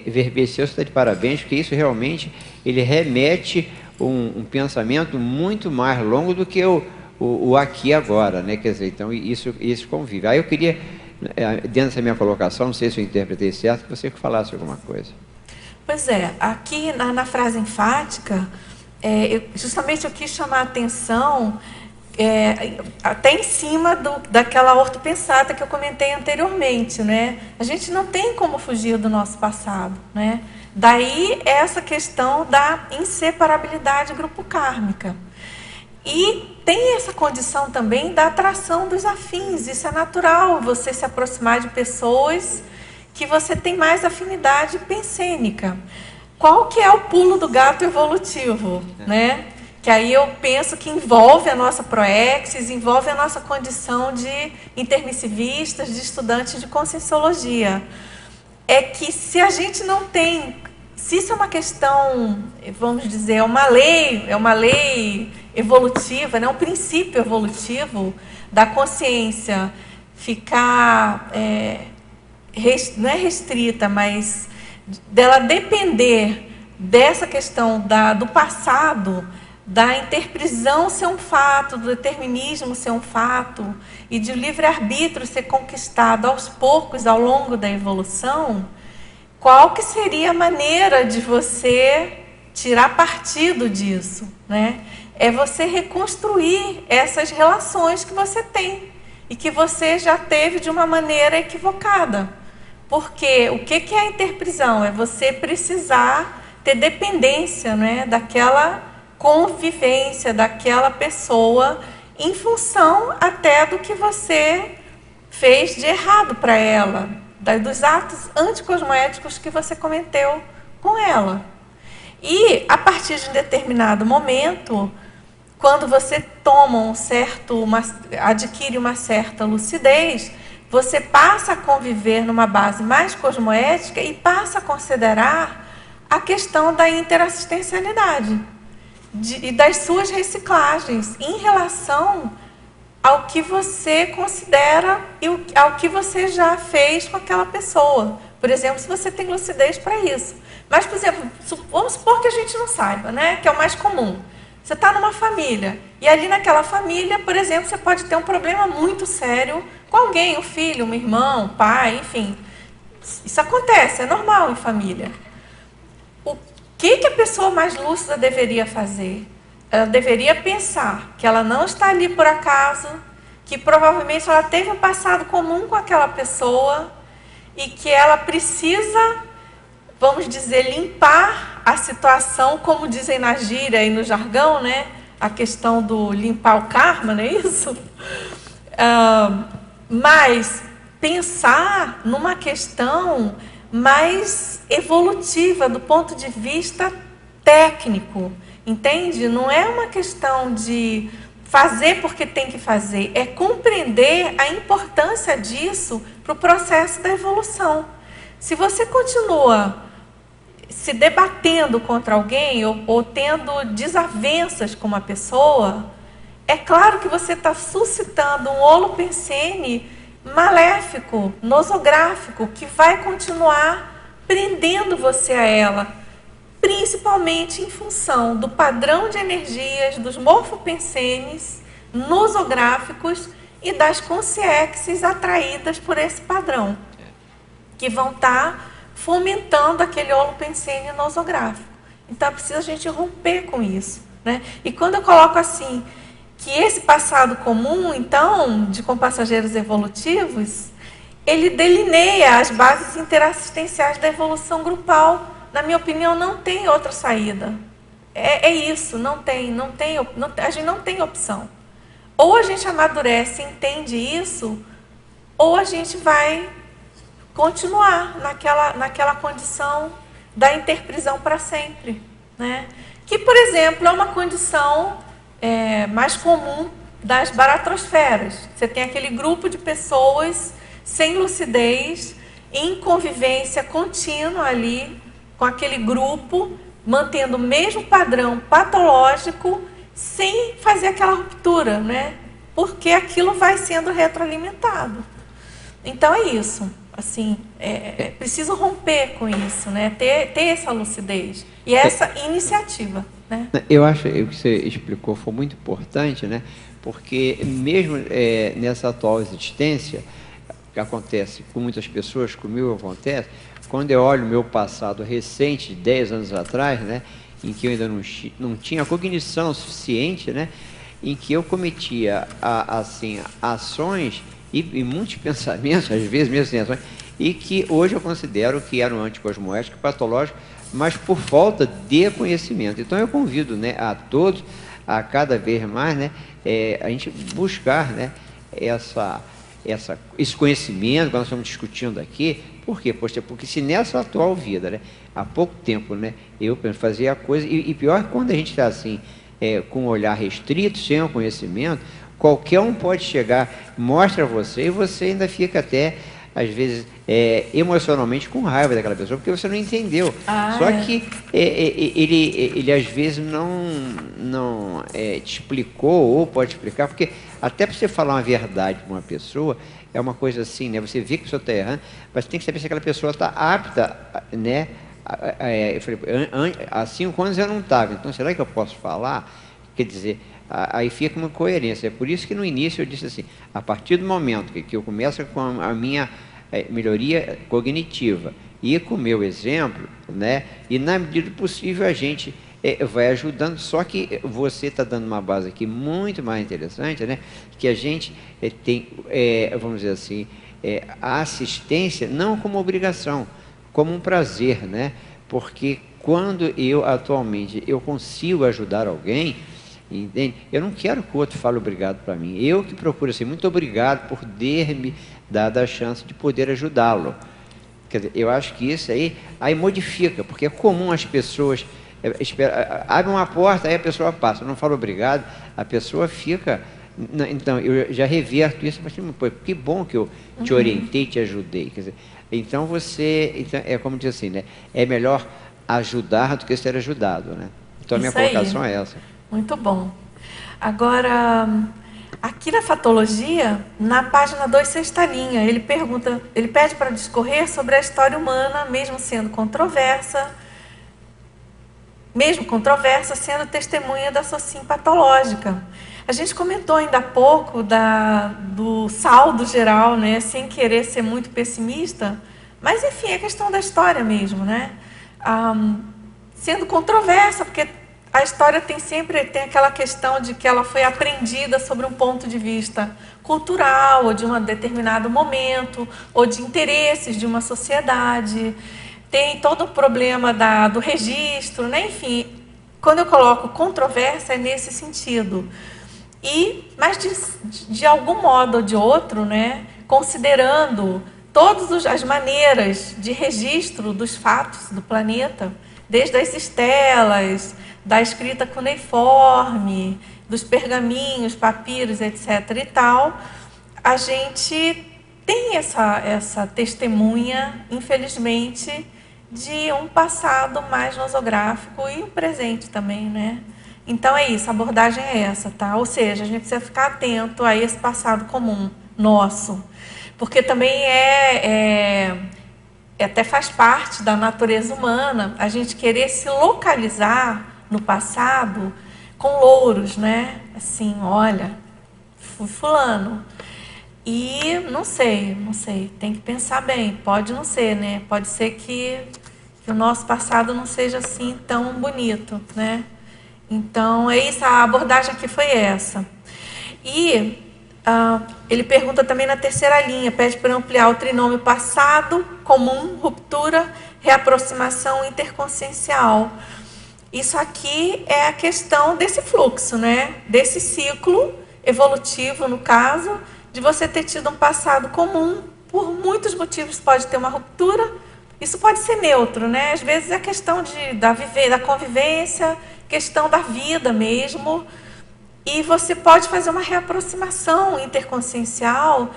verbeceu está de parabéns, porque isso realmente ele remete um pensamento muito mais longo do que o aqui e agora, né? Quer dizer, então isso convive. Aí eu queria, dentro dessa minha colocação, não sei se eu interpretei certo, que você falasse alguma coisa. Pois aqui na frase enfática, justamente eu quis chamar a atenção até em cima daquela ortopensata que eu comentei anteriormente, né? A gente não tem como fugir do nosso passado, né? Daí essa questão da inseparabilidade grupo kármica. E tem essa condição também da atração dos afins, isso é natural, você se aproximar de pessoas que você tem mais afinidade pensênica. Qual que é o pulo do gato evolutivo, né? Que aí eu penso que envolve a nossa proexis, envolve a nossa condição de intermissivistas, de estudantes de conscienciologia. É que se a gente não tem, se isso é uma questão, vamos dizer, é uma lei evolutiva, né? Um princípio evolutivo da consciência ficar não é restrita, mas dela depender dessa questão do passado, da interprisão ser um fato, do determinismo ser um fato, e de livre-arbítrio ser conquistado aos poucos, ao longo da evolução, qual que seria a maneira de você tirar partido disso, né? É você reconstruir essas relações que você tem, e que você já teve de uma maneira equivocada. Porque o que é a interprisão? É você precisar ter dependência, né, daquela convivência, daquela pessoa, em função até do que você fez de errado para ela, dos atos anticosmoéticos que você cometeu com ela. E, a partir de um determinado momento, quando você toma adquire uma certa lucidez, você passa a conviver numa base mais cosmoética e passa a considerar a questão da interassistencialidade e das suas reciclagens em relação ao que você considera e ao que você já fez com aquela pessoa. Por exemplo, se você tem lucidez para isso. Mas, por exemplo, vamos supor que a gente não saiba, né? Que é o mais comum. Você está numa família, e ali naquela família, por exemplo, você pode ter um problema muito sério com alguém, um filho, um irmão, um pai, enfim. Isso acontece, é normal em família. O que a pessoa mais lúcida deveria fazer? Ela deveria pensar que ela não está ali por acaso, que provavelmente ela teve um passado comum com aquela pessoa e que ela precisa, vamos dizer, limpar a situação, como dizem na gíria e no jargão, né? A questão do limpar o karma, não é isso? Mas pensar numa questão mais evolutiva do ponto de vista técnico, entende? Não é uma questão de fazer porque tem que fazer, é compreender a importância disso para o processo da evolução. Se você continua se debatendo contra alguém ou tendo desavenças com uma pessoa, é claro que você está suscitando um holopensene maléfico, nosográfico, que vai continuar prendendo você a ela, principalmente em função do padrão de energias dos morfopensenes nosográficos e das consciências atraídas por esse padrão, que vão estar fomentando aquele holopensene nosográfico. Então, é preciso a gente romper com isso, né? E quando eu coloco assim, que esse passado comum, então, de compassageiros evolutivos, ele delineia as bases interassistenciais da evolução grupal. Na minha opinião, não tem outra saída. É isso, a gente não tem opção. Ou a gente amadurece e entende isso, ou a gente vai continuar naquela condição da interprisão para sempre, né? Que, por exemplo, é uma condição mais comum das baratrosferas. Você tem aquele grupo de pessoas sem lucidez, em convivência contínua ali com aquele grupo, mantendo o mesmo padrão patológico, sem fazer aquela ruptura, né? Porque aquilo vai sendo retroalimentado. Então é isso. Assim, é preciso romper com isso, né? Ter essa lucidez e essa iniciativa, né? Eu acho que o que você explicou foi muito importante, né? Porque mesmo nessa atual existência, que acontece com muitas pessoas, comigo acontece, quando eu olho o meu passado recente, de 10 anos atrás, né? Em que eu ainda não tinha cognição suficiente, né? Em que eu cometia assim, ações e muitos pensamentos, às vezes mesmo sem ações, e que hoje eu considero que eram anticosmoéticos, patológicos, mas por falta de conhecimento. Então eu convido, né, a todos, a cada vez mais, né, a gente buscar, né, esse conhecimento que nós estamos discutindo aqui. Por quê? Porque se nessa atual vida, né, há pouco tempo, né, eu fazia a coisa, e pior quando a gente está assim, com um olhar restrito, sem o conhecimento, qualquer um pode chegar, mostra a você, e você ainda fica até, às vezes, emocionalmente com raiva daquela pessoa, porque você não entendeu. Só que ele às vezes não te explicou, ou pode explicar, porque até para você falar uma verdade para uma pessoa, é uma coisa assim, né? Você vê que a pessoa está errando, mas tem que saber se aquela pessoa está apta, né? Eu falei, há 5 anos eu não estava, então será que eu posso falar? Quer dizer, aí fica uma coerência. É por isso que no início eu disse assim, a partir do momento que eu começo com a minha melhoria cognitiva e com o meu exemplo, né, e na medida do possível a gente vai ajudando, só que você está dando uma base aqui muito mais interessante, né, que a gente tem, vamos dizer assim, a assistência não como obrigação, como um prazer, né, porque quando atualmente eu consigo ajudar alguém, entende? Eu não quero que o outro fale obrigado para mim. Eu que procuro assim, muito obrigado por ter me dado a chance de poder ajudá-lo. Quer dizer, eu acho que isso aí modifica, porque é comum as pessoas abrem uma porta, aí a pessoa passa, não fala obrigado, a pessoa fica. Então, eu já reverto isso, mas que bom que eu te orientei, te ajudei. Quer dizer, então é como diz assim, né? É melhor ajudar do que ser ajudado, né? Então a minha colocação é essa. Muito bom. Agora, Aqui na fatologia, na página 2, sexta linha, ele pede para discorrer sobre a história humana, mesmo controversa, sendo testemunha da sociim patológica. A gente comentou ainda há pouco do saldo geral, né, sem querer ser muito pessimista, mas enfim, é questão da história mesmo, né? Sendo controversa, porque a história tem aquela questão de que ela foi aprendida sobre um ponto de vista cultural, ou de um determinado momento, ou de interesses de uma sociedade. Tem todo o problema do registro, né? Enfim, quando eu coloco controvérsia é nesse sentido. Mas de algum modo ou de outro, né, considerando todas as maneiras de registro dos fatos do planeta, desde as estelas, da escrita cuneiforme, dos pergaminhos, papiros, etc. e tal, a gente tem essa testemunha, infelizmente, de um passado mais nosográfico e um presente também, né? Então é isso, a abordagem é essa, tá? Ou seja, a gente precisa ficar atento a esse passado comum nosso, porque também até faz parte da natureza humana a gente querer se localizar no passado com louros, né? Assim, olha, fui fulano. E não sei, tem que pensar bem, pode não ser, né? Pode ser que o nosso passado não seja assim tão bonito, né? Então, é isso, a abordagem aqui foi essa. E ele pergunta também na terceira linha, pede para ampliar o trinômio passado, comum, ruptura, reaproximação interconsciencial. Isso aqui é a questão desse fluxo, né? Desse ciclo evolutivo, no caso, de você ter tido um passado comum, por muitos motivos pode ter uma ruptura. Isso pode ser neutro, né? Às vezes é questão da convivência, questão da vida mesmo. E você pode fazer uma reaproximação interconsciencial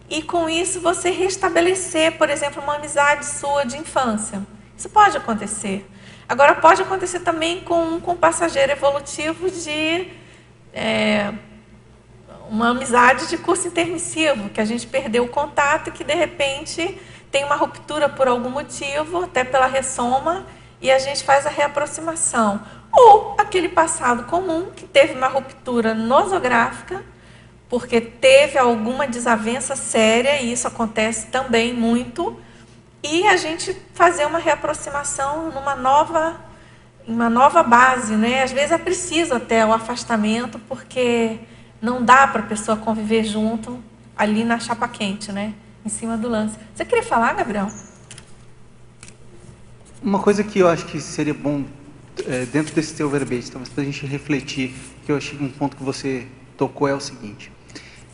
e, com isso, você restabelecer, por exemplo, uma amizade sua de infância. Isso pode acontecer. Agora, pode acontecer também com um passageiro evolutivo de uma amizade de curso intermissivo, que a gente perdeu o contato e que, de repente, tem uma ruptura por algum motivo, até pela ressoma, e a gente faz a reaproximação. Ou aquele passado comum que teve uma ruptura nosográfica, porque teve alguma desavença séria, e isso acontece também muito, e a gente fazer uma reaproximação numa nova base, né? Às vezes é preciso até o afastamento, porque não dá para a pessoa conviver junto ali na chapa quente, né? Em cima do lance. Você queria falar, Gabriel? Uma coisa que eu acho que seria bom, dentro desse teu verbete, talvez para a gente refletir, que eu achei que um ponto que você tocou é o seguinte: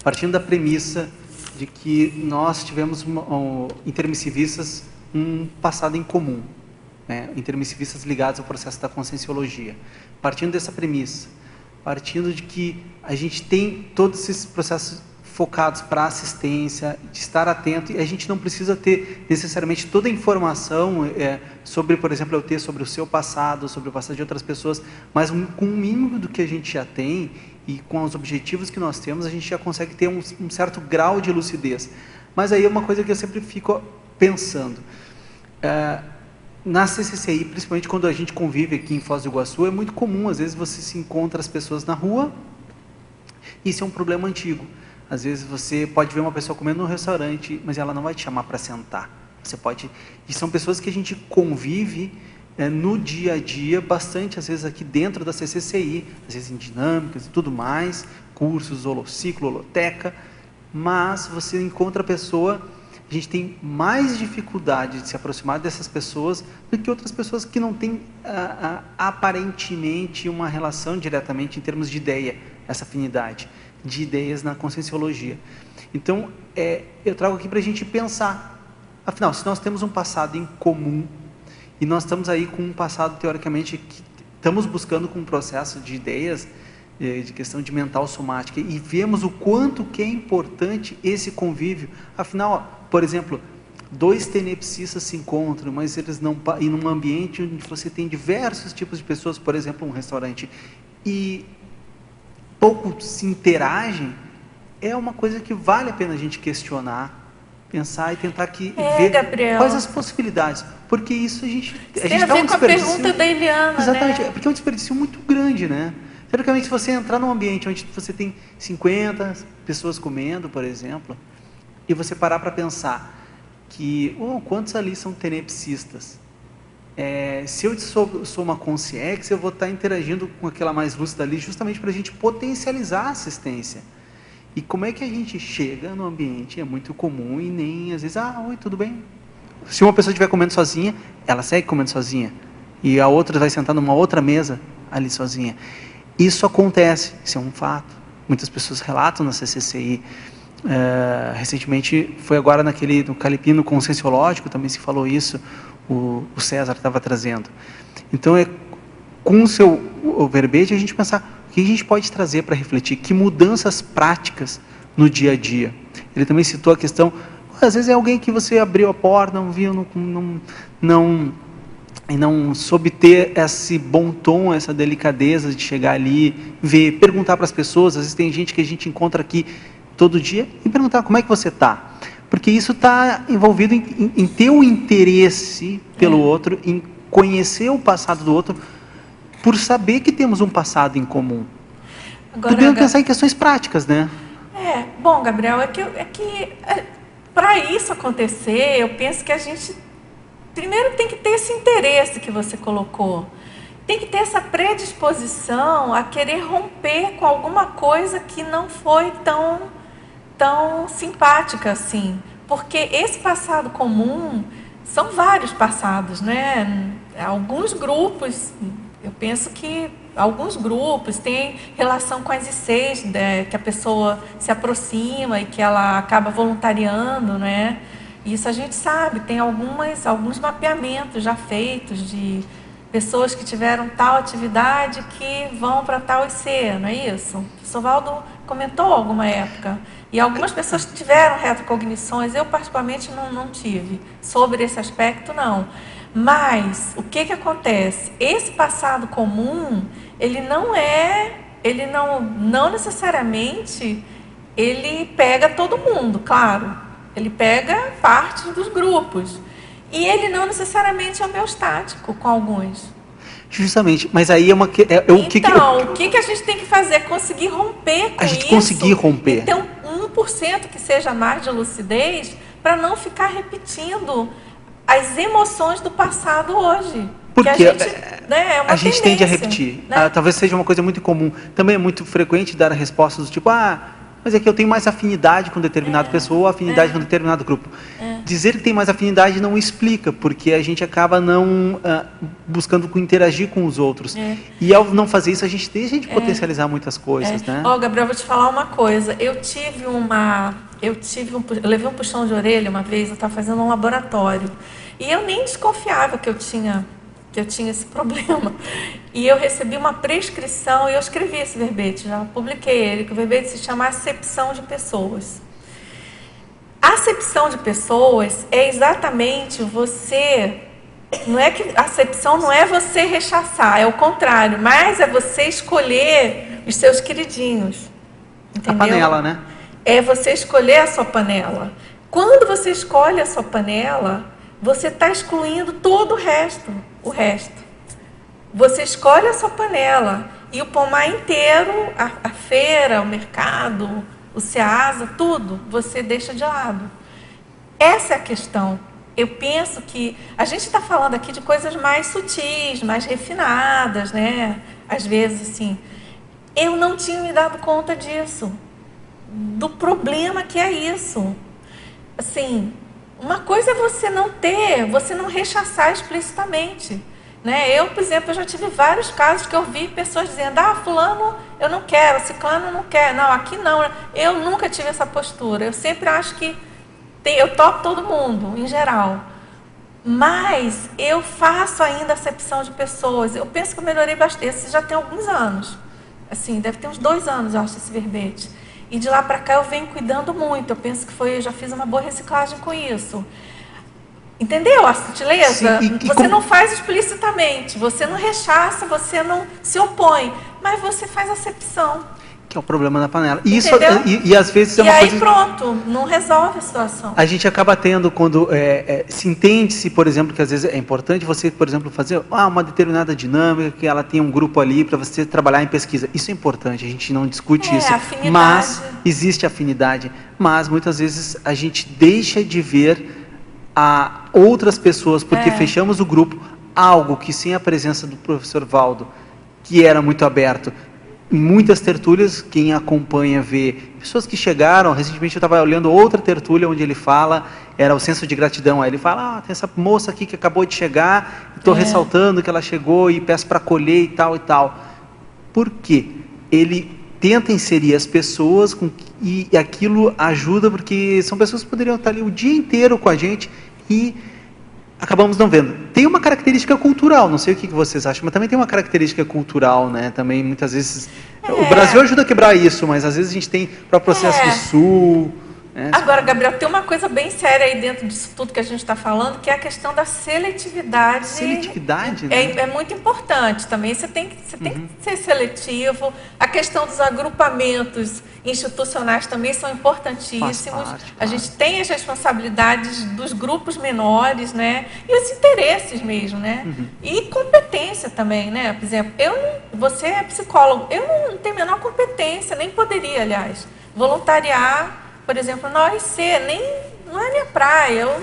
partindo da premissa de que nós tivemos intermissivistas um passado em comum, né? Intermissivistas ligados ao processo da conscienciologia. Partindo dessa premissa, partindo de que a gente tem todos esses processos focados para assistência, de estar atento, e a gente não precisa ter necessariamente toda a informação sobre, por exemplo, eu ter sobre o seu passado, sobre o passado de outras pessoas, mas com o mínimo do que a gente já tem e com os objetivos que nós temos, a gente já consegue ter um certo grau de lucidez. Mas aí é uma coisa que eu sempre fico pensando. Na CCCI, principalmente quando a gente convive aqui em Foz do Iguaçu, é muito comum, às vezes você se encontra as pessoas na rua, e isso é um problema antigo. Às vezes você pode ver uma pessoa comendo num restaurante, mas ela não vai te chamar para sentar. Você pode... E são pessoas que a gente convive no dia a dia, bastante, às vezes aqui dentro da CCCI, às vezes em dinâmicas e tudo mais, cursos, holociclo, holoteca, mas você encontra a pessoa, a gente tem mais dificuldade de se aproximar dessas pessoas do que outras pessoas que não têm aparentemente uma relação diretamente em termos de ideia, essa afinidade de ideias na conscienciologia. Então, eu trago aqui para a gente pensar, afinal, se nós temos um passado em comum, e nós estamos aí com um passado, teoricamente, que estamos buscando com um processo de ideias, de questão de mental somática, e vemos o quanto que é importante esse convívio. Afinal, por exemplo, dois tenepsistas se encontram, mas eles não... E num ambiente onde você tem diversos tipos de pessoas, por exemplo, um restaurante, e pouco se interagem, é uma coisa que vale a pena a gente questionar, pensar e tentar ver Gabriel, quais as possibilidades. Porque isso a gente tem a ver com a pergunta da Eliana, exatamente, né? porque é um desperdício muito grande, né? Teoricamente, se você entrar num ambiente onde você tem 50 pessoas comendo, por exemplo, e você parar para pensar que quantos ali são tenepsistas? Se eu sou uma consciex, eu vou estar interagindo com aquela mais lúcida ali justamente para a gente potencializar a assistência. E como é que a gente chega no ambiente? É muito comum e nem às vezes, oi, tudo bem? Se uma pessoa estiver comendo sozinha, ela segue comendo sozinha. E a outra vai sentar numa outra mesa ali sozinha. Isso acontece, isso é um fato. Muitas pessoas relatam na CCCI. Recentemente, foi agora no Calipino Conscienciológico, também se falou isso, o César estava trazendo. Então, com o verbete, a gente pensar o que a gente pode trazer para refletir, que mudanças práticas no dia a dia. Ele também citou a questão, às vezes é alguém que você abriu a porta, não viu, não soube ter esse bom tom, essa delicadeza de chegar ali, ver, perguntar para as pessoas. Às vezes tem gente que a gente encontra aqui todo dia e perguntar como é que você está. Porque isso está envolvido em ter um interesse pelo outro, em conhecer o passado do outro, por saber que temos um passado em comum. Agora, podemos pensar em questões práticas, né? Bom, Gabriel, para isso acontecer, eu penso que a gente primeiro tem que ter esse interesse que você colocou. Tem que ter essa predisposição a querer romper com alguma coisa que não foi tão simpática assim. Porque esse passado comum, são vários passados, né? Alguns grupos, eu penso que alguns grupos têm relação com as ICs, que a pessoa se aproxima e que ela acaba voluntariando, né? Isso a gente sabe, tem alguns mapeamentos já feitos de pessoas que tiveram tal atividade que vão para tal IC, não é isso? O Sovaldo comentou alguma época. E algumas pessoas tiveram retrocognições, eu particularmente não tive. Sobre esse aspecto, não. Mas, o que acontece? Esse passado comum, ele não necessariamente, ele pega todo mundo, claro. Ele pega parte dos grupos. E ele não necessariamente é homeostático com alguns. Justamente, mas aí o que a gente tem que fazer? Conseguir romper com isso. A gente conseguir romper. E ter 1% que seja mais de lucidez para não ficar repetindo as emoções do passado hoje. Porque a gente tende a repetir. Né? Talvez seja uma coisa muito comum. Também é muito frequente dar respostas do tipo, mas é que eu tenho mais afinidade com determinada pessoa ou afinidade com determinado grupo. Dizer que tem mais afinidade não explica, porque a gente acaba não buscando interagir com os outros. E ao não fazer isso, a gente deixa de potencializar muitas coisas. Né? Gabriel, vou te falar uma coisa. Eu levei um puxão de orelha uma vez, eu estava fazendo um laboratório. E eu nem desconfiava que eu tinha esse problema. E eu recebi uma prescrição, e eu escrevi esse verbete, já publiquei ele, que o verbete se chama Acepção de Pessoas. A acepção de pessoas é exatamente a acepção não é você rechaçar, é o contrário, mas é você escolher os seus queridinhos. Entendeu? A panela, né? É você escolher a sua panela. Quando você escolhe a sua panela, você está excluindo todo o resto. Você escolhe a sua panela e o pomar inteiro, a feira, o mercado, o Ceasa, tudo, você deixa de lado. Essa é a questão. Eu penso que a gente está falando aqui de coisas mais sutis, mais refinadas, né? Às vezes, assim, eu não tinha me dado conta disso, do problema que é isso. Assim, uma coisa é você não rechaçar explicitamente. Né? Eu, por exemplo, já tive vários casos que eu vi pessoas dizendo, fulano eu não quero, ciclano não quer, não, aqui não. Eu nunca tive essa postura, eu sempre acho que eu topo todo mundo, em geral. Mas eu faço ainda acepção de pessoas, eu penso que eu melhorei bastante, isso já tem alguns anos, assim, deve ter uns 2 anos, eu acho, esse verbete. E de lá para cá eu venho cuidando muito, eu penso que eu já fiz uma boa reciclagem com isso. Entendeu a sutileza? Sim, você não faz explicitamente, você não rechaça, você não se opõe, mas você faz acepção. que é o problema da panela. E isso, Entendeu? e às vezes é E uma aí coisa... pronto, não resolve a situação. A gente acaba tendo, quando se entende-se, por exemplo, que às vezes é importante você, por exemplo, fazer uma determinada dinâmica, que ela tem um grupo ali para você trabalhar em pesquisa. Isso é importante, a gente não discute isso. Afinidade. Mas existe afinidade. Mas muitas vezes a gente deixa de ver a outras pessoas, porque fechamos o grupo, algo que sem a presença do professor Valdo, que era muito aberto, em muitas tertúlias, quem acompanha vê pessoas que chegaram. Recentemente eu estava olhando outra tertúlia onde ele fala, era o senso de gratidão. Aí ele fala, tem essa moça aqui que acabou de chegar, estou ressaltando que ela chegou e peço para acolher e tal e tal. Por quê? Ele tenta inserir as pessoas e aquilo ajuda, porque são pessoas que poderiam estar ali o dia inteiro com a gente e acabamos não vendo. Tem uma característica cultural, não sei o que vocês acham, mas também tem uma característica cultural, né? Também muitas vezes o Brasil ajuda a quebrar isso, mas às vezes a gente tem para o processo do Sul. Né? Agora, Gabriel, tem uma coisa bem séria aí dentro disso tudo que a gente está falando, que é a questão da seletividade. Seletividade, né? É muito importante também. Você tem que ser seletivo. A questão dos agrupamentos institucionais também são importantíssimos. Faz parte, a gente tem as responsabilidades dos grupos menores, né? E os interesses mesmo, né? E competência também, né? Por exemplo, você é psicólogo, eu não tenho a menor competência, nem poderia, aliás, voluntariar, por exemplo, na OIC, não é minha praia. Eu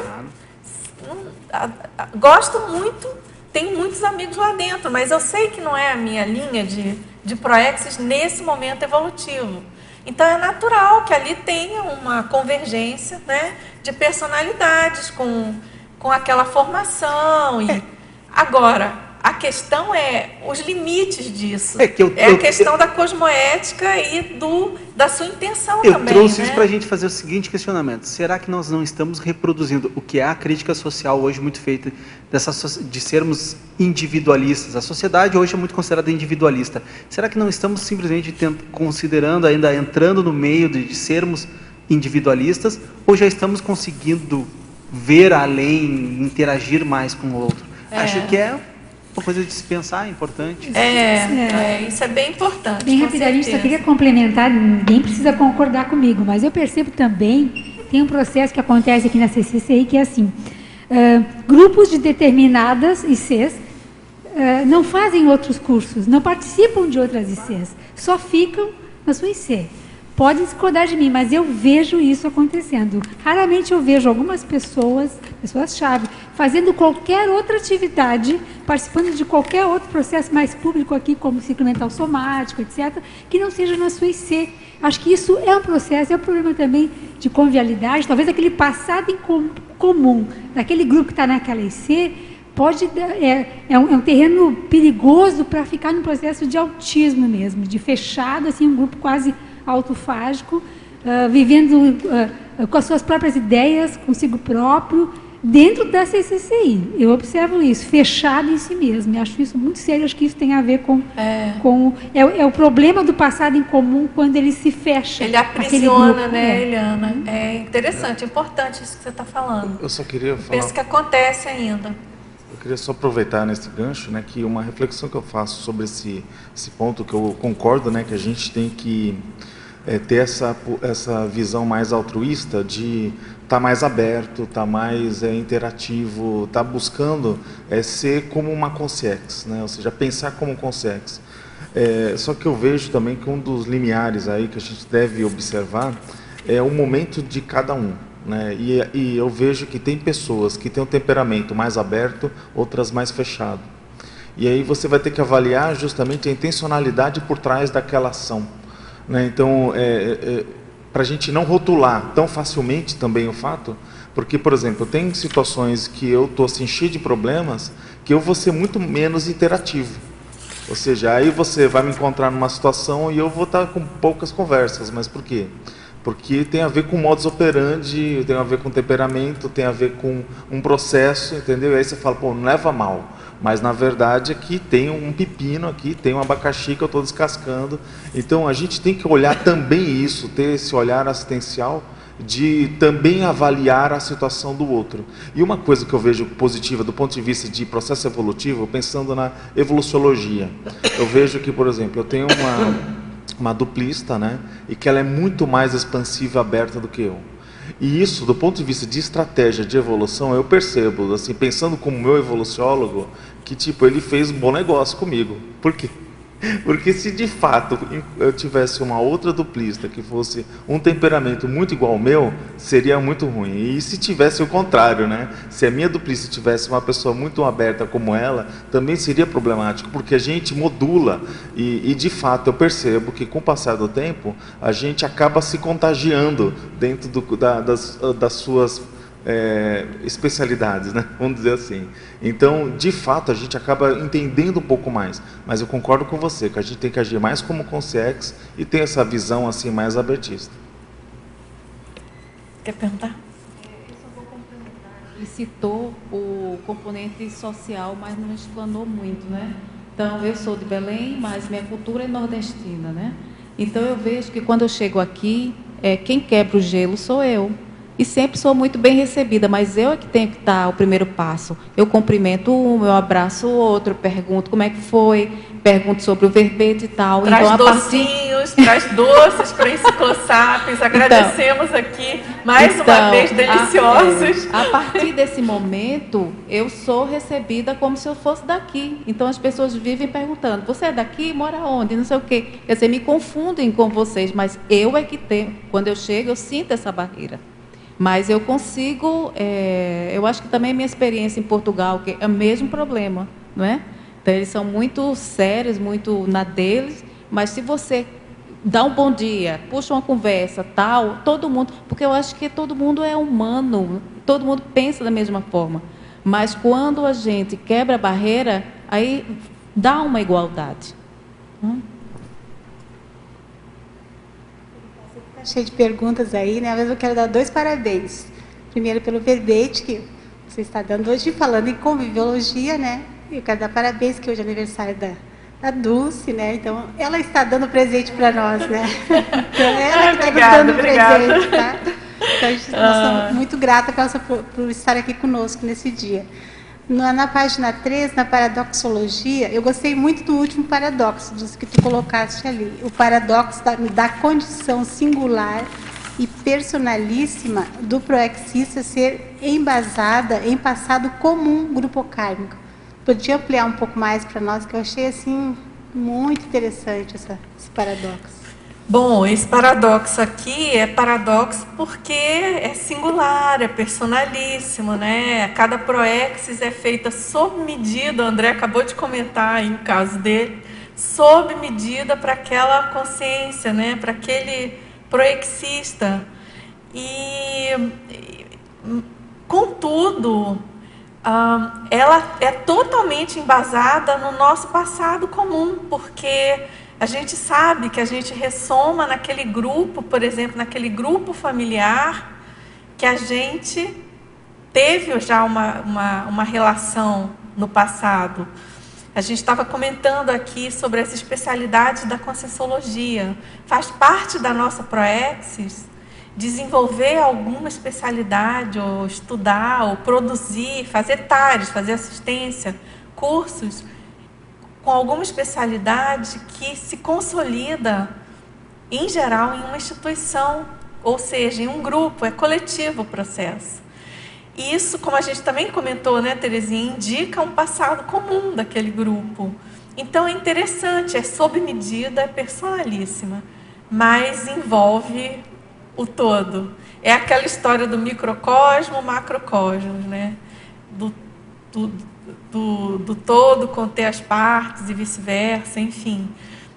gosto muito, tenho muitos amigos lá dentro, mas eu sei que não é a minha linha de proexis nesse momento evolutivo. Então é natural que ali tenha uma convergência, né, de personalidades com aquela formação. Agora, a questão é os limites disso. A questão da cosmoética e da sua intenção também. Eu trouxe isso para a gente fazer o seguinte questionamento. Será que nós não estamos reproduzindo o que é a crítica social hoje muito feita de sermos individualistas? A sociedade hoje é muito considerada individualista. Será que não estamos simplesmente considerando, ainda entrando no meio de sermos individualistas, ou já estamos conseguindo ver além, interagir mais com o outro? Acho que é uma coisa de se pensar, importante. Isso é bem importante. Bem rapidamente, só queria complementar, ninguém precisa concordar comigo, mas eu percebo também, tem um processo que acontece aqui na CCCI, que é assim, grupos de determinadas ICs não fazem outros cursos, não participam de outras ICs, só ficam na sua IC. Podem discordar de mim, mas eu vejo isso acontecendo. Raramente eu vejo algumas pessoas-chave, fazendo qualquer outra atividade, participando de qualquer outro processo mais público aqui, como ciclo mental somático, etc., que não seja na sua IC. Acho que isso é um processo, é um problema também de convivialidade, talvez aquele passado em comum, daquele grupo que está naquela IC, é um terreno perigoso para ficar num processo de autismo mesmo, de fechado, assim, um grupo quase autofágico, vivendo com as suas próprias ideias, consigo próprio, dentro da CCCI. Eu observo isso, fechado em si mesmo. Eu acho isso muito sério, acho que isso tem a ver com o problema do passado em comum, quando ele se fecha. Ele aprisiona, né, Eliana? É interessante, é importante isso que você está falando. Eu só queria falar... Penso que acontece ainda. Eu queria só aproveitar nesse gancho, né, que uma reflexão que eu faço sobre esse ponto, que eu concordo, né, que a gente tem que ter essa visão mais altruísta de estar mais aberto, estar mais interativo, estar buscando ser como uma consciex, né, ou seja, pensar como consciex. Só que eu vejo também que um dos limiares aí que a gente deve observar é o momento de cada um. Né? E eu vejo que tem pessoas que têm um temperamento mais aberto, outras mais fechado. E aí você vai ter que avaliar justamente a intencionalidade por trás daquela ação. Né? Então, para a gente não rotular tão facilmente também o fato, porque, por exemplo, tem situações que eu estou assim, cheio de problemas, que eu vou ser muito menos interativo. Ou seja, aí você vai me encontrar numa situação e eu vou estar com poucas conversas. Mas por quê? Porque tem a ver com modus operandi, tem a ver com temperamento, tem a ver com um processo, entendeu? E aí você fala, não leva mal. Mas, na verdade, aqui tem um pepino, aqui tem um abacaxi que eu estou descascando. Então, a gente tem que olhar também isso, ter esse olhar assistencial de também avaliar a situação do outro. E uma coisa que eu vejo positiva do ponto de vista de processo evolutivo, pensando na evoluciologia. Eu vejo que, por exemplo, eu tenho uma duplista, né? E que ela é muito mais expansiva e aberta do que eu. E isso, do ponto de vista de estratégia de evolução, eu percebo, assim, pensando como meu evoluciólogo, que tipo, ele fez um bom negócio comigo. Por quê? Porque se de fato eu tivesse uma outra duplista que fosse um temperamento muito igual ao meu, seria muito ruim. E se tivesse o contrário, né? Se a minha duplista tivesse uma pessoa muito aberta como ela, também seria problemático, porque a gente modula e de fato eu percebo que com o passar do tempo a gente acaba se contagiando dentro das suas especialidades, né? Vamos dizer assim. Então, de fato, a gente acaba entendendo um pouco mais. Mas eu concordo com você, que a gente tem que agir mais como consciex e ter essa visão assim mais abertista. Quer perguntar? Ele citou o componente social, mas não explanou muito, né? Então, eu sou de Belém, mas minha cultura é nordestina, né? Então, eu vejo que quando eu chego aqui, quem quebra o gelo sou eu. E sempre sou muito bem recebida, mas eu é que tenho que dar o primeiro passo. Eu cumprimento um, eu abraço o outro, pergunto como é que foi, pergunto sobre o verbete e tal. Traz então, docinhos, traz doces para Enciclosapiens. Agradecemos aqui mais uma vez, deliciosos. A partir desse momento, eu sou recebida como se eu fosse daqui. Então, as pessoas vivem perguntando, você é daqui? Mora onde? Não sei o quê. Quer dizer, me confundem com vocês, mas eu é que tenho. Quando eu chego, eu sinto essa barreira. Mas eu consigo, eu acho que também minha experiência em Portugal, que é o mesmo problema, não é? Então, eles são muito sérios, muito na deles, mas se você dá um bom dia, puxa uma conversa, tal, todo mundo, porque eu acho que todo mundo é humano, todo mundo pensa da mesma forma. Mas quando a gente quebra a barreira, aí dá uma igualdade. Cheio de perguntas aí, né? Mas eu quero dar 2 parabéns. Primeiro pelo verbete que você está dando hoje, falando em conviviologia, né? Eu quero dar parabéns, que hoje é aniversário da Dulce, né? Então, ela está dando presente para nós, né? Então, ela está dando presente, tá? Então, nós somos muito gratas por estar aqui conosco nesse dia. Na página 3, na paradoxologia, eu gostei muito do último paradoxo, dos que tu colocaste ali. O paradoxo da condição singular e personalíssima do proexista ser embasada em passado comum grupo kármico. Podia ampliar um pouco mais para nós, que eu achei assim muito interessante esse paradoxo. Bom, esse paradoxo aqui é paradoxo porque é singular, é personalíssimo, né? Cada proexis é feita sob medida, o André acabou de comentar aí o caso dele, sob medida para aquela consciência, né? Para aquele proexista. Contudo, ela é totalmente embasada no nosso passado comum, porque a gente sabe que a gente ressoma naquele grupo, por exemplo, naquele grupo familiar, que a gente teve já uma relação no passado. A gente estava comentando aqui sobre as especialidades da Conscienciologia. Faz parte da nossa proexis desenvolver alguma especialidade, ou estudar, ou produzir, fazer TARES, fazer assistência, cursos com alguma especialidade que se consolida, em geral, em uma instituição, ou seja, em um grupo, é coletivo o processo. E isso, como a gente também comentou, né, Terezinha, indica um passado comum daquele grupo. Então, é interessante, é sob medida, é personalíssima, mas envolve o todo. É aquela história do microcosmo, macrocosmos, né? Do todo conter as partes e vice-versa, enfim.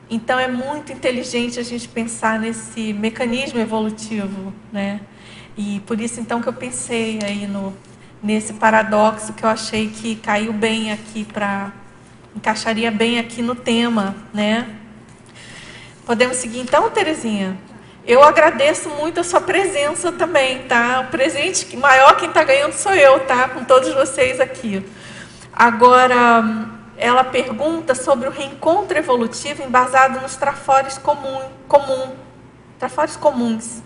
Então, é muito inteligente a gente pensar nesse mecanismo evolutivo, né? E por isso, então, que eu pensei aí nesse paradoxo, que eu achei que caiu bem aqui, encaixaria bem aqui no tema, né? Podemos seguir, então, Terezinha? Eu agradeço muito a sua presença também, tá? O presente maior, quem está ganhando sou eu, tá? Com todos vocês aqui. Agora, ela pergunta sobre o reencontro evolutivo embasado nos trafores trafores comuns.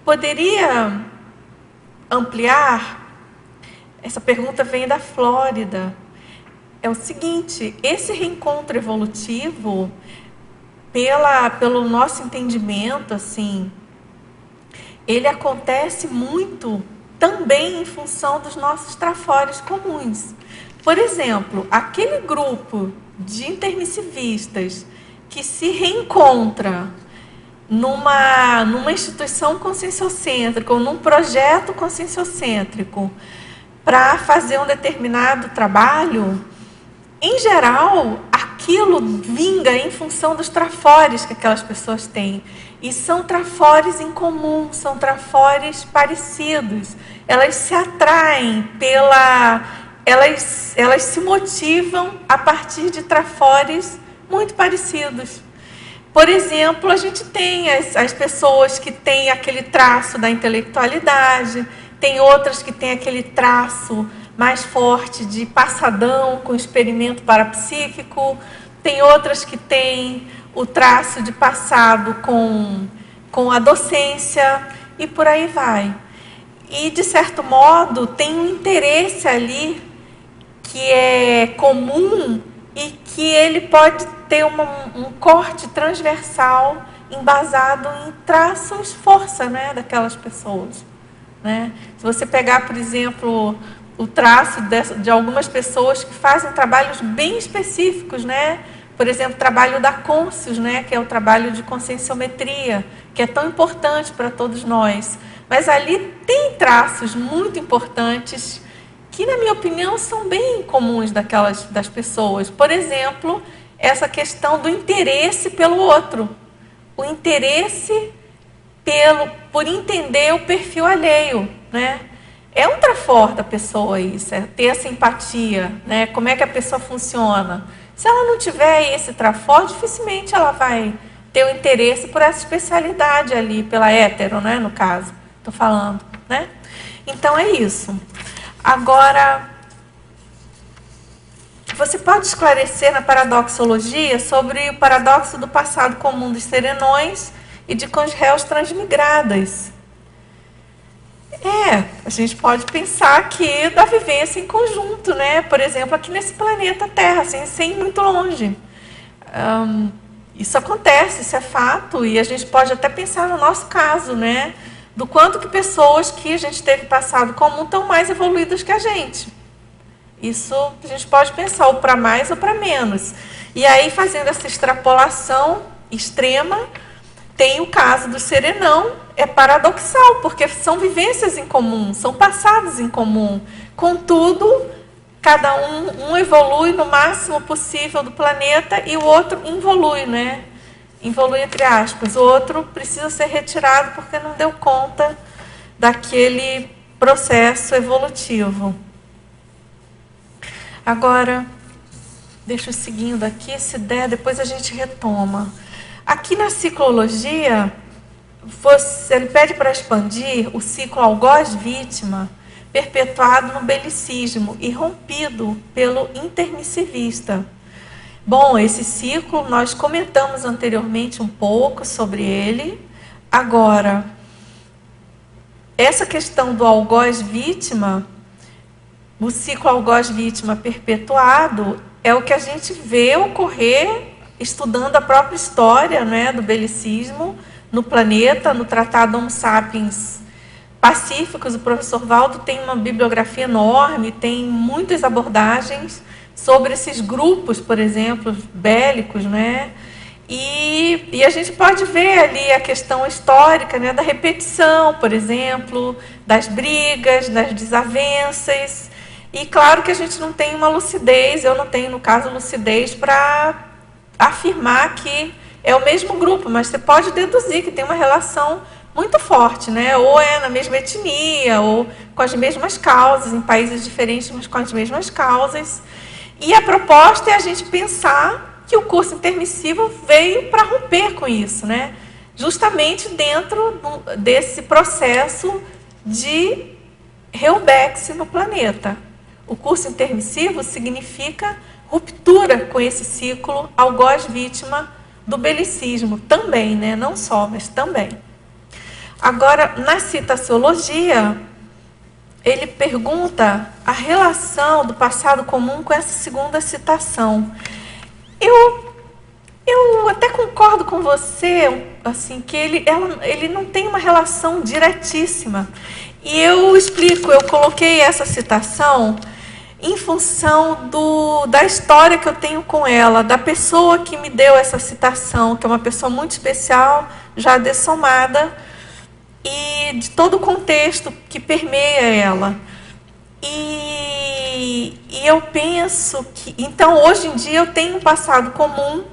Poderia ampliar? Essa pergunta vem da Flórida. É o seguinte, esse reencontro evolutivo pelo nosso entendimento, assim, ele acontece muito também em função dos nossos trafores comuns. Por exemplo, aquele grupo de intermissivistas que se reencontra numa instituição conscienciocêntrica ou num projeto conscienciocêntrico para fazer um determinado trabalho, em geral, aquilo vinga em função dos trafores que aquelas pessoas têm. E são trafores em comum, são trafores parecidos. Elas se atraem elas se motivam a partir de trafores muito parecidos. Por exemplo, a gente tem as pessoas que têm aquele traço da intelectualidade, tem outras que têm aquele traço mais forte de passadão com experimento parapsíquico, tem outras que têm o traço de passado com a docência e por aí vai. E, de certo modo, tem um interesse ali que é comum e que ele pode ter um corte transversal embasado em traços força, né, daquelas pessoas. Né? Se você pegar, por exemplo, o traço de algumas pessoas que fazem trabalhos bem específicos, né? Por exemplo, o trabalho da Conscius, né? Que é o trabalho de conscienciometria, que é tão importante para todos nós. Mas ali tem traços muito importantes que, na minha opinião, são bem comuns das pessoas. Por exemplo, essa questão do interesse pelo outro. O interesse por entender o perfil alheio, né? É um trafor da pessoa isso, é ter essa empatia, né? Como é que a pessoa funciona. Se ela não tiver esse trafor, dificilmente ela vai ter o interesse por essa especialidade ali, pela hétero, né? No caso, estou falando, né? Então é isso. Agora, você pode esclarecer na paradoxologia sobre o paradoxo do passado comum dos serenões e de congéus transmigradas. A gente pode pensar aqui da vivência em conjunto, né? Por exemplo, aqui nesse planeta Terra, sem ir muito longe. Isso acontece, isso é fato, e a gente pode até pensar no nosso caso, né? Do quanto que pessoas que a gente teve passado comum estão mais evoluídas que a gente. Isso a gente pode pensar ou para mais ou para menos. E aí, fazendo essa extrapolação extrema, tem o caso do serenão, é paradoxal, porque são vivências em comum, são passados em comum. Contudo, cada um evolui no máximo possível do planeta e o outro involui, né? Involui entre aspas. O outro precisa ser retirado porque não deu conta daquele processo evolutivo. Agora, deixa eu seguindo aqui, se der, depois a gente retoma. Aqui na ciclologia, ele pede para expandir o ciclo algoz-vítima, perpetuado no belicismo e rompido pelo intermissivista. Bom, esse ciclo nós comentamos anteriormente um pouco sobre ele. Agora, essa questão do algoz-vítima, o ciclo algoz-vítima perpetuado, é o que a gente vê ocorrer estudando a própria história, né, do belicismo no planeta, no Tratado Homo Sapiens Pacíficos. O professor Valdo tem uma bibliografia enorme, tem muitas abordagens sobre esses grupos, por exemplo, bélicos, né? E a gente pode ver ali a questão histórica, né, da repetição, por exemplo, das brigas, das desavenças. E claro que a gente não tem uma lucidez, eu não tenho, no caso, lucidez para afirmar que é o mesmo grupo, mas você pode deduzir que tem uma relação muito forte, né? Ou é na mesma etnia, ou com as mesmas causas, em países diferentes, mas com as mesmas causas. E a proposta é a gente pensar que o curso intermissivo veio para romper com isso, né? Justamente dentro desse processo de Reubex no planeta. O curso intermissivo significa ruptura com esse ciclo algoz-vítima do belicismo, também, né? Não só, mas também. Agora, na citaciologia, ele pergunta a relação do passado comum com essa segunda citação. Eu até concordo concordo com você, assim, que ele não tem uma relação diretíssima. E eu explico, eu coloquei essa citação em função da história que eu tenho com ela, da pessoa que me deu essa citação, que é uma pessoa muito especial, já dessomada, e de todo o contexto que permeia ela. E eu penso que... Então, hoje em dia, eu tenho um passado comum,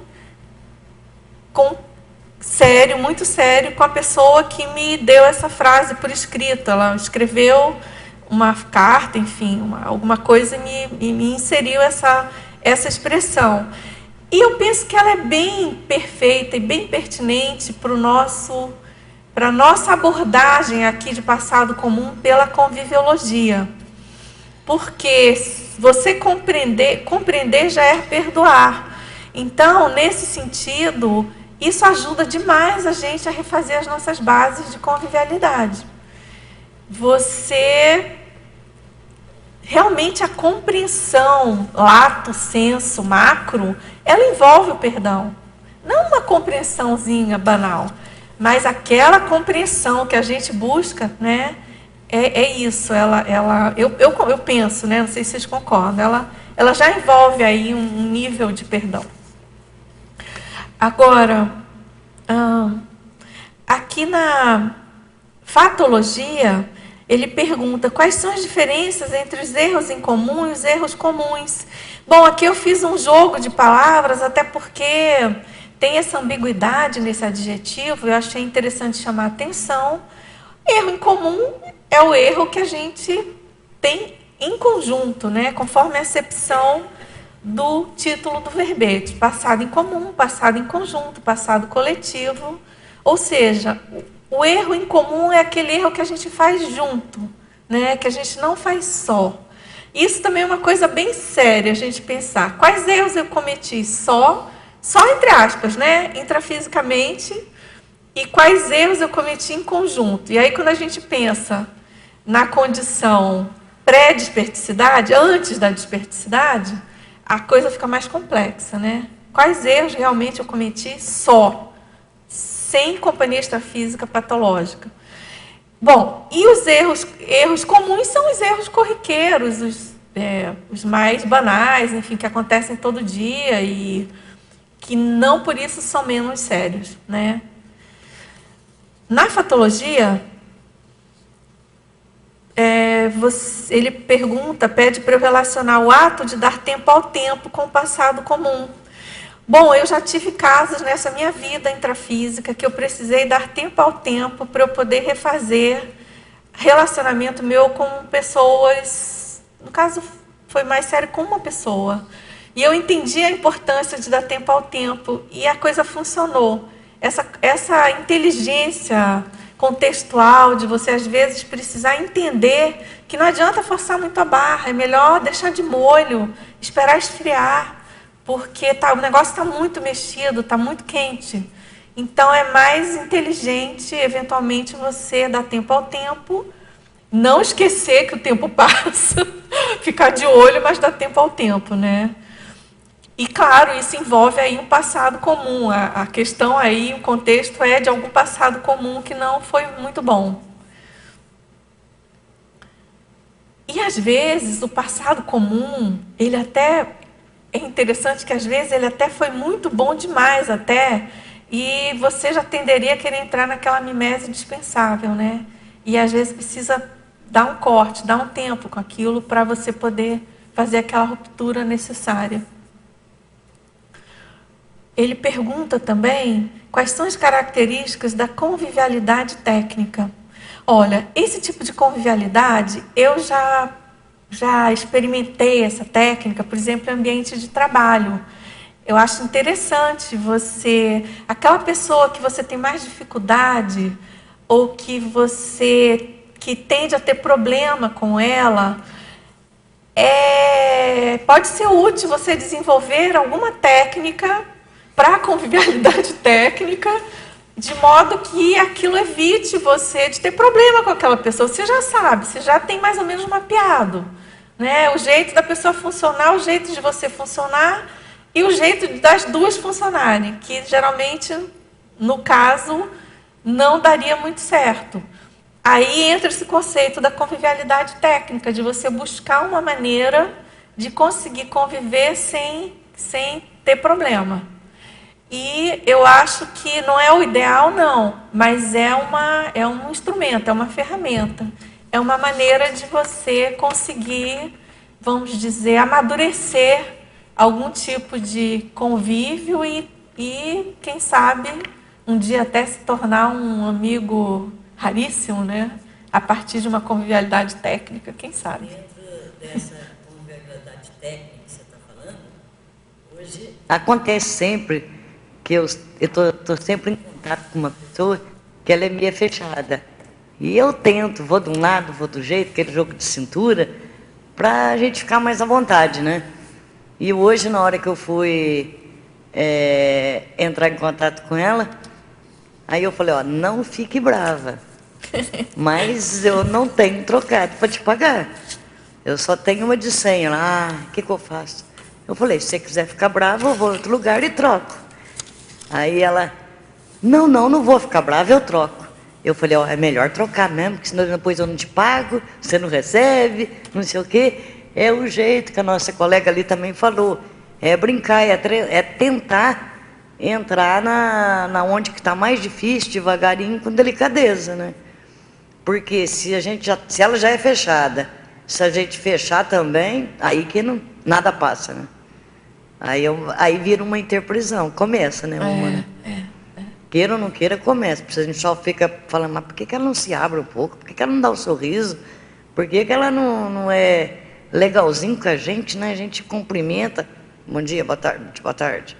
sério, muito sério, com a pessoa que me deu essa frase por escrito. Ela escreveu uma carta, enfim, alguma coisa e me inseriu essa expressão. E eu penso que ela é bem perfeita e bem pertinente para a nossa abordagem aqui de passado comum pela conviviologia. Porque você compreender já é perdoar. Então, nesse sentido, isso ajuda demais a gente a refazer as nossas bases de convivialidade. Realmente a compreensão, lato, senso, macro, ela envolve o perdão. Não uma compreensãozinha banal, mas aquela compreensão que a gente busca, né? É isso, eu penso, né? Não sei se vocês concordam, ela já envolve aí um nível de perdão. Agora, aqui na fatologia, ele pergunta quais são as diferenças entre os erros em comum e os erros comuns. Bom, aqui eu fiz um jogo de palavras, até porque tem essa ambiguidade nesse adjetivo, eu achei interessante chamar a atenção. Erro em comum é o erro que a gente tem em conjunto, né? Conforme a acepção do título do verbete. Passado em comum, passado em conjunto, passado coletivo. Ou seja, o erro em comum é aquele erro que a gente faz junto, né? Que a gente não faz só. Isso também é uma coisa bem séria, a gente pensar. Quais erros eu cometi só entre aspas, né? Intrafisicamente, e quais erros eu cometi em conjunto. E aí, quando a gente pensa na condição pré-desperticidade, antes da desperticidade, a coisa fica mais complexa, né? Quais erros realmente eu cometi só, sem companhia extrafísica patológica? Bom, e os erros comuns são os erros corriqueiros, os mais banais, enfim, que acontecem todo dia e que não por isso são menos sérios, né? Na fatologia, ele pede para eu relacionar o ato de dar tempo ao tempo com o passado comum. Bom, eu já tive casos nessa minha vida intrafísica que eu precisei dar tempo ao tempo para eu poder refazer relacionamento meu com pessoas, no caso foi mais sério com uma pessoa. E eu entendi a importância de dar tempo ao tempo e a coisa funcionou. Essa inteligência contextual de você, às vezes, precisar entender que não adianta forçar muito a barra, é melhor deixar de molho, esperar esfriar, porque o negócio está muito mexido, está muito quente. Então, é mais inteligente, eventualmente, você dar tempo ao tempo, não esquecer que o tempo passa, ficar de olho, mas dar tempo ao tempo, né? E, claro, isso envolve aí um passado comum. A questão aí, o contexto é de algum passado comum que não foi muito bom. E, às vezes, o passado comum, ele até... É interessante que, às vezes, ele até foi muito bom demais, até, e você já tenderia a querer entrar naquela mimese dispensável, né? E, às vezes, precisa dar um corte, dar um tempo com aquilo para você poder fazer aquela ruptura necessária. Ele pergunta também quais são as características da convivialidade técnica. Olha, esse tipo de convivialidade, eu já experimentei essa técnica, por exemplo, em ambiente de trabalho. Eu acho interessante aquela pessoa que você tem mais dificuldade, ou que tende a ter problema com ela, pode ser útil você desenvolver alguma técnica para a convivialidade técnica, de modo que aquilo evite você de ter problema com aquela pessoa. Você já sabe, você já tem mais ou menos mapeado, né? O jeito da pessoa funcionar, o jeito de você funcionar, e o jeito das duas funcionarem, que geralmente, no caso, não daria muito certo. Aí entra esse conceito da convivialidade técnica, de você buscar uma maneira de conseguir conviver sem ter problema. E eu acho que não é o ideal, não, mas é um instrumento, é uma ferramenta. É uma maneira de você conseguir, vamos dizer, amadurecer algum tipo de convívio e quem sabe, um dia até se tornar um amigo raríssimo, né? A partir de uma convivialidade técnica, quem sabe? Dentro dessa convivialidade técnica que você está falando, hoje acontece sempre que eu estou sempre em contato com uma pessoa que ela é meio fechada. E eu tento, vou de um lado, vou do jeito, aquele jogo de cintura, para a gente ficar mais à vontade, né? E hoje, na hora que eu fui entrar em contato com ela, aí eu falei, ó, não fique brava, mas eu não tenho trocado para te pagar. Eu só tenho uma de 100. Ela, o que eu faço? Eu falei, se você quiser ficar brava, eu vou a outro lugar e troco. Aí ela, não vou ficar brava, eu troco. Eu falei, ó, é melhor trocar mesmo, porque senão depois eu não te pago, você não recebe, não sei o quê. É o jeito que a nossa colega ali também falou. É brincar, é tentar entrar na onde que está mais difícil, devagarinho, com delicadeza, né? Porque se ela já é fechada, se a gente fechar também, aí que nada passa, né? Aí vira uma interprisão, começa, né? Queira ou não queira, começa. A gente só fica falando, mas por que ela não se abre um pouco? Por que ela não dá um sorriso? Por que ela não é legalzinho com a gente, né? A gente cumprimenta. Bom dia, boa tarde.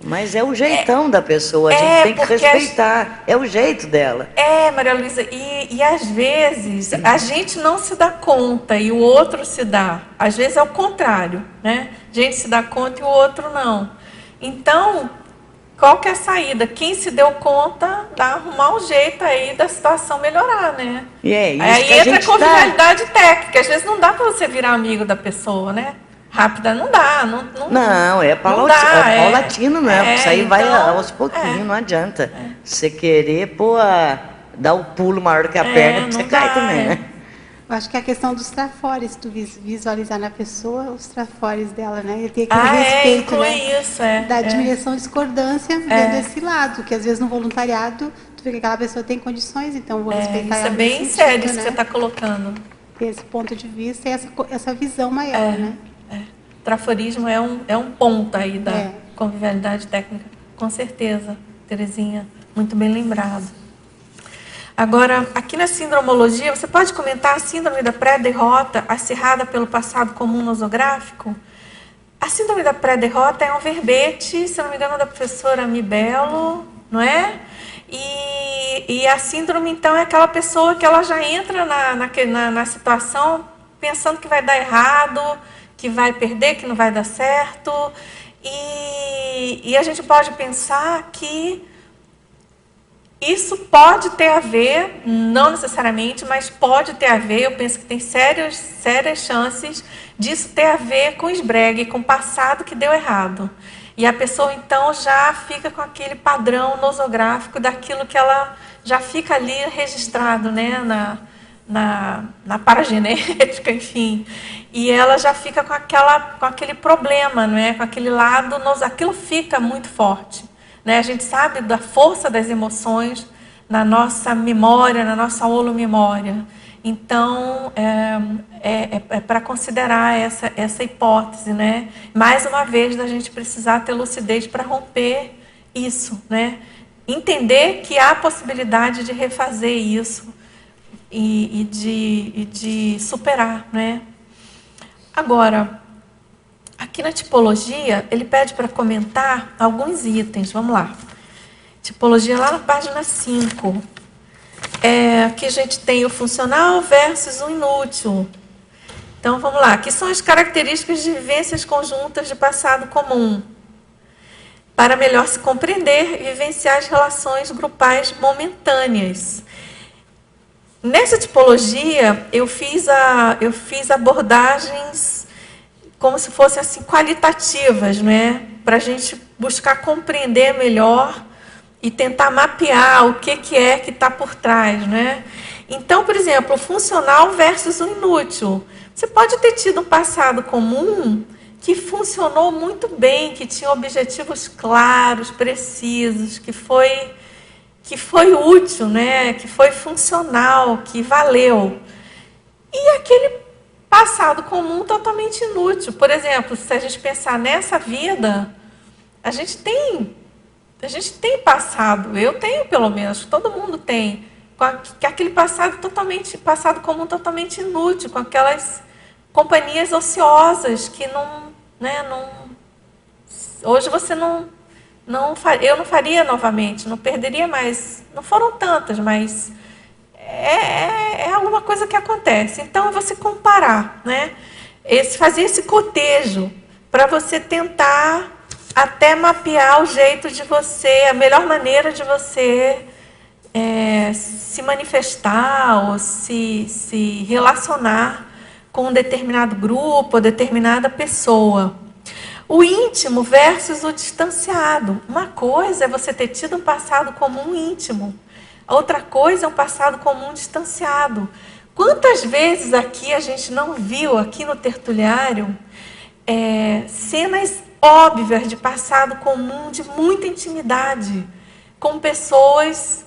Mas é o jeitão da pessoa, a gente tem que respeitar. É o jeito dela. Maria Luísa, e às vezes a gente não se dá conta e o outro se dá. Às vezes é o contrário, né? A gente se dá conta e o outro não. Então, qual que é a saída? Quem se deu conta, dá arrumar um jeito aí da situação melhorar, né? E é isso aí que a entra a gente convivialidade técnica. Às vezes não dá para você virar amigo da pessoa, né? Rápida não dá. Não, é paulatino, né? Isso aí vai aos pouquinhos, não adianta. Você querer, dar o pulo maior que a perna, você cai também, né? Eu acho que é a questão dos trafores, tu visualizar na pessoa os trafores dela, né? E ter aquele respeito, né? Isso, da admiração e discordância vendo esse lado, que às vezes no voluntariado, tu vê que aquela pessoa tem condições, então eu vou respeitar ela. Isso é bem sério isso que você está colocando. Ter esse ponto de vista e essa visão maior, né? Traforismo é um ponto aí da convivialidade técnica, com certeza, Terezinha, muito bem lembrado. Agora, aqui na sindromologia, você pode comentar a síndrome da pré-derrota acirrada pelo passado comum nosográfico? A síndrome da pré-derrota é um verbete, se não me engano, da professora Mibelo, não é? E a síndrome, então, é aquela pessoa que ela já entra na situação pensando que vai dar errado, que vai perder, que não vai dar certo. E a gente pode pensar que isso pode ter a ver, não necessariamente, mas pode ter a ver, eu penso que tem sérias chances disso ter a ver com esbregue, com o passado que deu errado. E a pessoa, então, já fica com aquele padrão nosográfico daquilo que ela já fica ali registrado, né, na paragenética, enfim. E ela já fica com aquele problema, não é? Com aquele lado, aquilo fica muito forte. Né? A gente sabe da força das emoções na nossa memória, na nossa holomemória. Então, é para considerar essa hipótese, né? Mais uma vez, da gente precisar ter lucidez para romper isso, né? Entender que há possibilidade de refazer isso e de superar, né? Agora, aqui na tipologia, ele pede para comentar alguns itens. Vamos lá. Tipologia lá na página 5. Aqui a gente tem o funcional versus o inútil. Então, vamos lá. Aqui são as características de vivências conjuntas de passado comum. Para melhor se compreender e vivenciar as relações grupais momentâneas. Nessa tipologia, eu fiz abordagens como se fossem assim, qualitativas, né? Para a gente buscar compreender melhor e tentar mapear o que é que está por trás, né? Então, por exemplo, o funcional versus o inútil. Você pode ter tido um passado comum que funcionou muito bem, que tinha objetivos claros, precisos, que foi útil, né? Que foi funcional, que valeu. E aquele passado comum totalmente inútil. Por exemplo, se a gente pensar nessa vida, a gente tem passado, eu tenho pelo menos, todo mundo tem, com aquele passado comum totalmente inútil, com aquelas companhias ociosas que hoje você eu não faria novamente, não perderia mais, não foram tantas, mas é alguma coisa que acontece. Então, você comparar, né? Fazer esse cotejo para você tentar até mapear o jeito de você, a melhor maneira de você se manifestar ou se relacionar com um determinado grupo, ou determinada pessoa. O íntimo versus o distanciado. Uma coisa é você ter tido um passado comum íntimo. A outra coisa é um passado comum distanciado. Quantas vezes aqui a gente não viu, aqui no tertuliário, cenas óbvias de passado comum, de muita intimidade, com pessoas,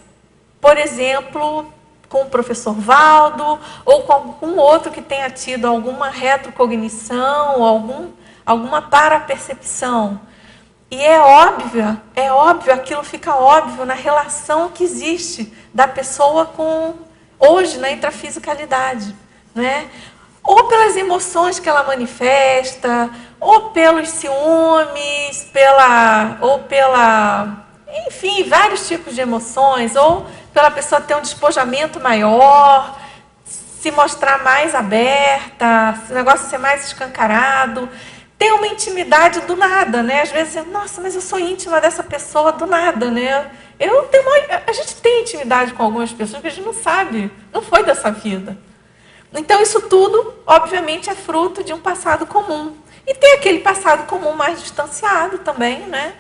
por exemplo, com o professor Valdo, ou com algum outro que tenha tido alguma retrocognição, ou alguma parapercepção. E é óbvio, aquilo fica óbvio na relação que existe da pessoa hoje, na intrafisicalidade, né? Ou pelas emoções que ela manifesta, ou pelos ciúmes, enfim, vários tipos de emoções, ou pela pessoa ter um despojamento maior, se mostrar mais aberta, o negócio ser mais escancarado, ter uma intimidade do nada, né? Às vezes, nossa, mas eu sou íntima dessa pessoa do nada, né? A gente tem intimidade com algumas pessoas que a gente não sabe, não foi dessa vida. Então, isso tudo, obviamente, é fruto de um passado comum. E tem aquele passado comum mais distanciado também, né?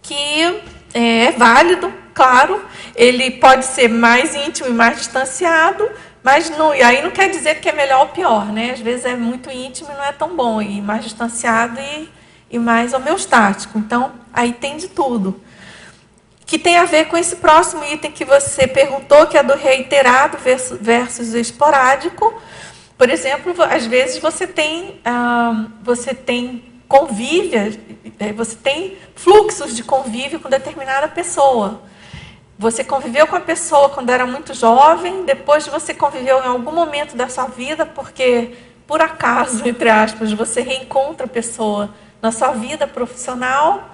Que é válido, claro. Ele pode ser mais íntimo e mais distanciado, mas e aí não quer dizer que é melhor ou pior, né? Às vezes é muito íntimo e não é tão bom, e mais distanciado e mais homeostático. Então, aí tem de tudo. Que tem a ver com esse próximo item que você perguntou, que é do reiterado versus esporádico. Por exemplo, às vezes você tem convívio, você tem fluxos de convívio com determinada pessoa. Você conviveu com a pessoa quando era muito jovem, depois você conviveu em algum momento da sua vida, porque, por acaso, entre aspas, você reencontra a pessoa na sua vida profissional,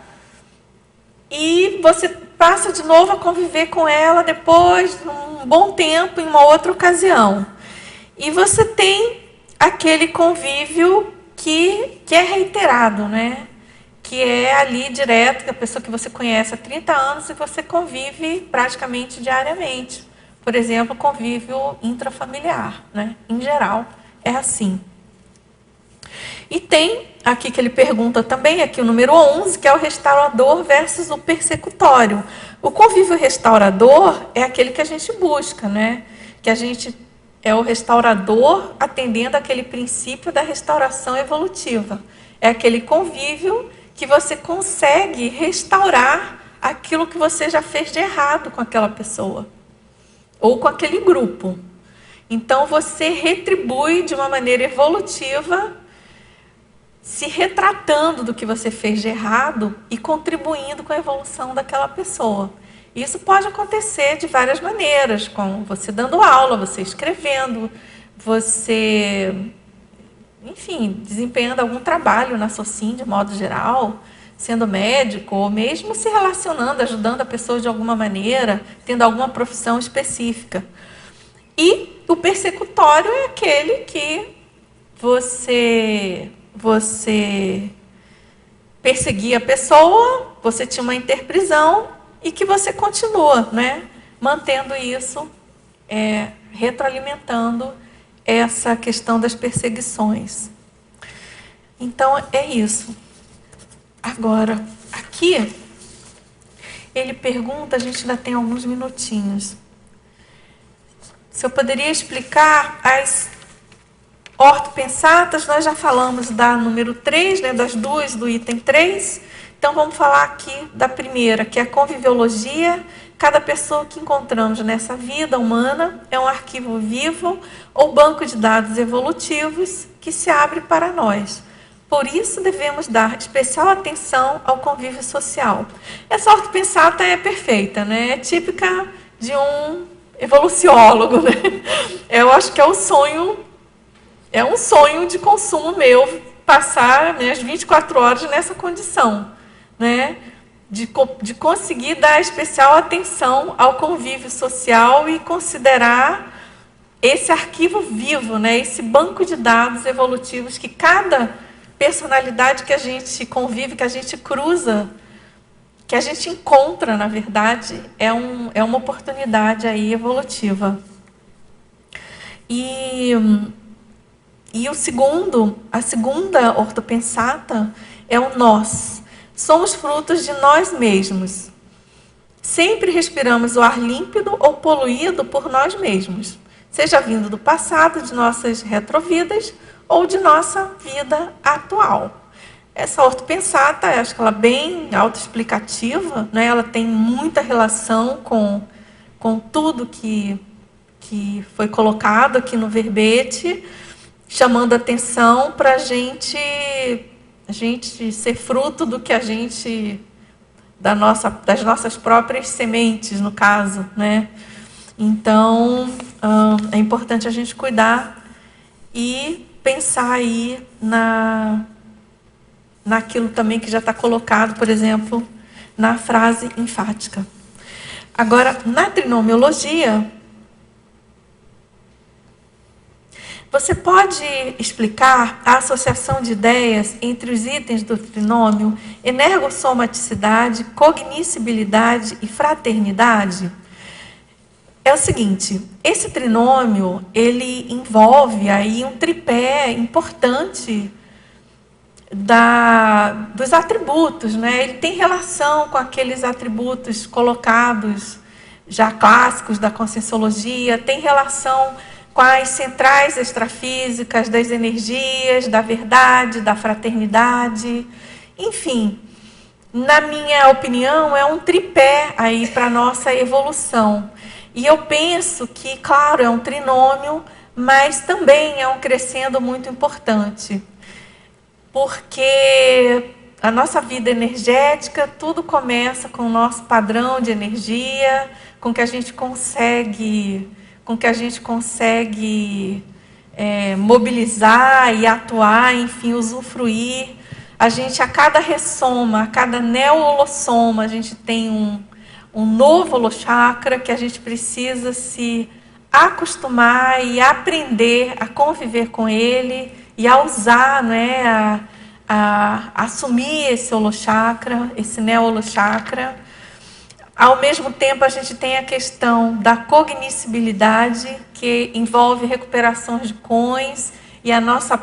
e você passa de novo a conviver com ela depois de um bom tempo, em uma outra ocasião. E você tem aquele convívio que é reiterado, né? Que é ali direto, que é a pessoa que você conhece há 30 anos e você convive praticamente diariamente. Por exemplo, convívio intrafamiliar, né? Em geral, é assim. E tem aqui que ele pergunta também, aqui o número 11, que é o restaurador versus o persecutório. O convívio restaurador é aquele que a gente busca, né? Que a gente é o restaurador atendendo aquele princípio da restauração evolutiva. É aquele convívio que você consegue restaurar aquilo que você já fez de errado com aquela pessoa ou com aquele grupo. Então, você retribui de uma maneira evolutiva, se retratando do que você fez de errado e contribuindo com a evolução daquela pessoa. Isso pode acontecer de várias maneiras, com você dando aula, você escrevendo, você, enfim, desempenhando algum trabalho na SOCIM de modo geral, sendo médico, ou mesmo se relacionando, ajudando a pessoa de alguma maneira, tendo alguma profissão específica. E o persecutório é aquele que você perseguia a pessoa, você tinha uma interprisão e que você continua, né, mantendo isso, retroalimentando essa questão das perseguições. Então, é isso. Agora, aqui, ele pergunta, a gente ainda tem alguns minutinhos, se eu poderia explicar as ortopensatas. Nós já falamos da número 3, né, das duas do item 3. Então, vamos falar aqui da primeira, que é a conviviologia. Cada pessoa que encontramos nessa vida humana é um arquivo vivo ou banco de dados evolutivos que se abre para nós. Por isso, devemos dar especial atenção ao convívio social. Essa ortopensata é perfeita, né? É típica de um evoluciólogo, né? Eu acho que é um sonho de consumo meu, passar, né, as 24 horas nessa condição, né? De conseguir dar especial atenção ao convívio social e considerar esse arquivo vivo, né? Esse banco de dados evolutivos que cada personalidade que a gente convive, que a gente cruza, que a gente encontra, na verdade, é uma oportunidade aí evolutiva. E a segunda ortopensata é o nós. Somos frutos de nós mesmos. Sempre respiramos o ar límpido ou poluído por nós mesmos, seja vindo do passado, de nossas retrovidas, ou de nossa vida atual. Essa ortopensata, acho que ela é bem autoexplicativa, né? Ela tem muita relação com tudo que foi colocado aqui no verbete, chamando atenção para a gente ser fruto do que a gente, das nossas próprias sementes, no caso, né? Então, é importante a gente cuidar e pensar aí naquilo também que já está colocado, por exemplo, na frase enfática. Agora, na trinomiologia, você pode explicar a associação de ideias entre os itens do trinômio energossomaticidade, cognoscibilidade e fraternidade? É o seguinte, esse trinômio, ele envolve aí um tripé importante dos atributos, né? Ele tem relação com aqueles atributos colocados já clássicos da conscienciologia, tem relação com as centrais extrafísicas das energias, da verdade, da fraternidade, enfim, na minha opinião, é um tripé aí para a nossa evolução. E eu penso que, claro, é um trinômio, mas também é um crescendo muito importante. Porque a nossa vida energética, tudo começa com o nosso padrão de energia, com que a gente consegue mobilizar e atuar, enfim, usufruir. A gente, a cada ressoma, a cada neo-holossoma, a gente tem um novo holochakra que a gente precisa se acostumar e aprender a conviver com ele e a usar, né, a assumir esse holochakra, esse neo-holochakra. Ao mesmo tempo, a gente tem a questão da cognoscibilidade, que envolve recuperações de cões e a nosso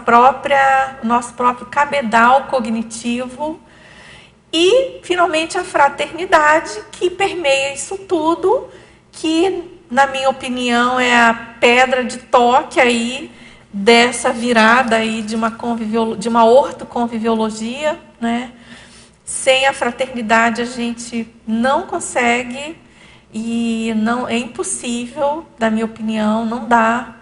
próprio cabedal cognitivo. E, finalmente, a fraternidade, que permeia isso tudo, que, na minha opinião, é a pedra de toque aí dessa virada aí de uma ortoconviviologia, né? Sem a fraternidade a gente não consegue e não é impossível, na minha opinião, não dá.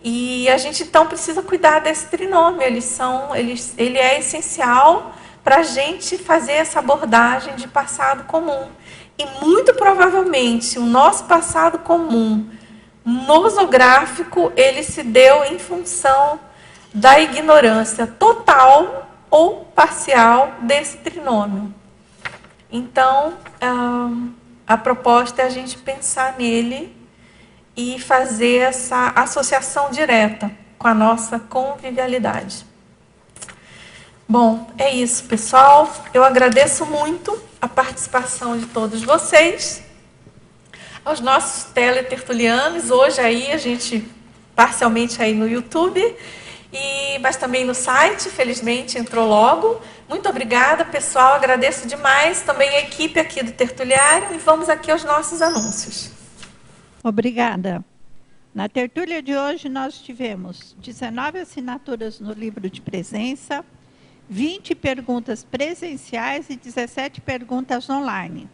E a gente então precisa cuidar desse trinômio. Ele é essencial para a gente fazer essa abordagem de passado comum. E muito provavelmente o nosso passado comum nosográfico, ele se deu em função da ignorância total ou parcial desse trinômio. Então, a proposta é a gente pensar nele e fazer essa associação direta com a nossa convivialidade. Bom, é isso, pessoal. Eu agradeço muito a participação de todos vocês, aos nossos teletertulianos, hoje aí a gente, parcialmente aí no YouTube, Mas também no site, felizmente, entrou logo. Muito obrigada, pessoal, agradeço demais também a equipe aqui do Tertuliário e vamos aqui aos nossos anúncios. Obrigada. Na tertúlia de hoje nós tivemos 19 assinaturas no livro de presença, 20 perguntas presenciais e 17 perguntas online.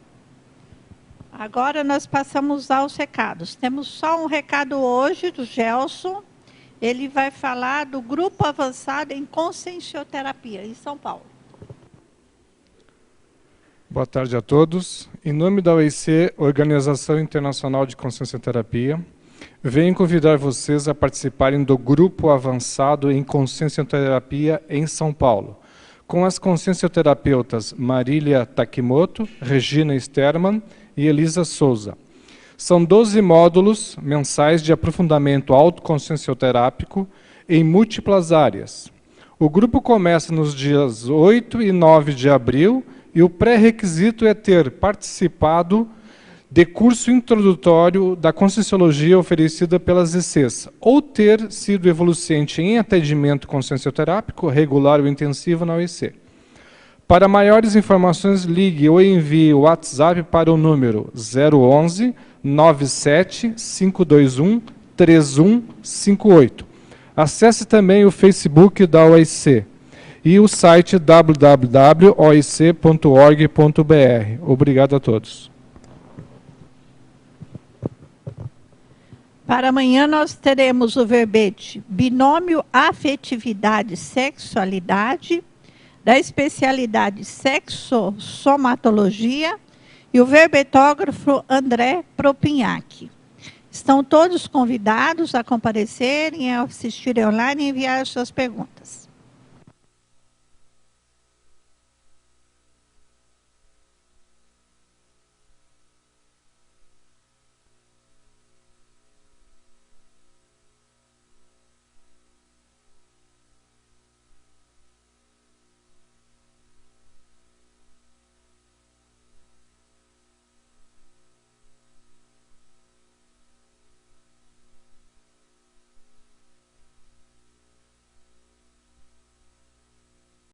Agora nós passamos aos recados. Temos só um recado hoje do Gelson. Ele vai falar do grupo avançado em consciencioterapia em São Paulo. Boa tarde a todos. Em nome da OIC, Organização Internacional de Consciencioterapia, venho convidar vocês a participarem do grupo avançado em consciencioterapia em São Paulo, com as consciencioterapeutas Marília Takimoto, Regina Sterman e Elisa Souza. São 12 módulos mensais de aprofundamento autoconsciencioterápico em múltiplas áreas. O grupo começa nos dias 8 e 9 de abril e o pré-requisito é ter participado de curso introdutório da Conscienciologia oferecida pelas ECs, ou ter sido evoluciente em atendimento consciencioterápico regular ou intensivo na OIC. Para maiores informações, ligue ou envie o WhatsApp para o número 011 97 521 3158. Acesse também o Facebook da OIC e o site www.oic.org.br. Obrigado a todos. Para amanhã nós teremos o verbete Binômio Afetividade-Sexualidade, da especialidade Sexossomatologia, e o verbetógrafo André Propinhac. Estão todos convidados a comparecerem, a assistirem online e enviar as suas perguntas.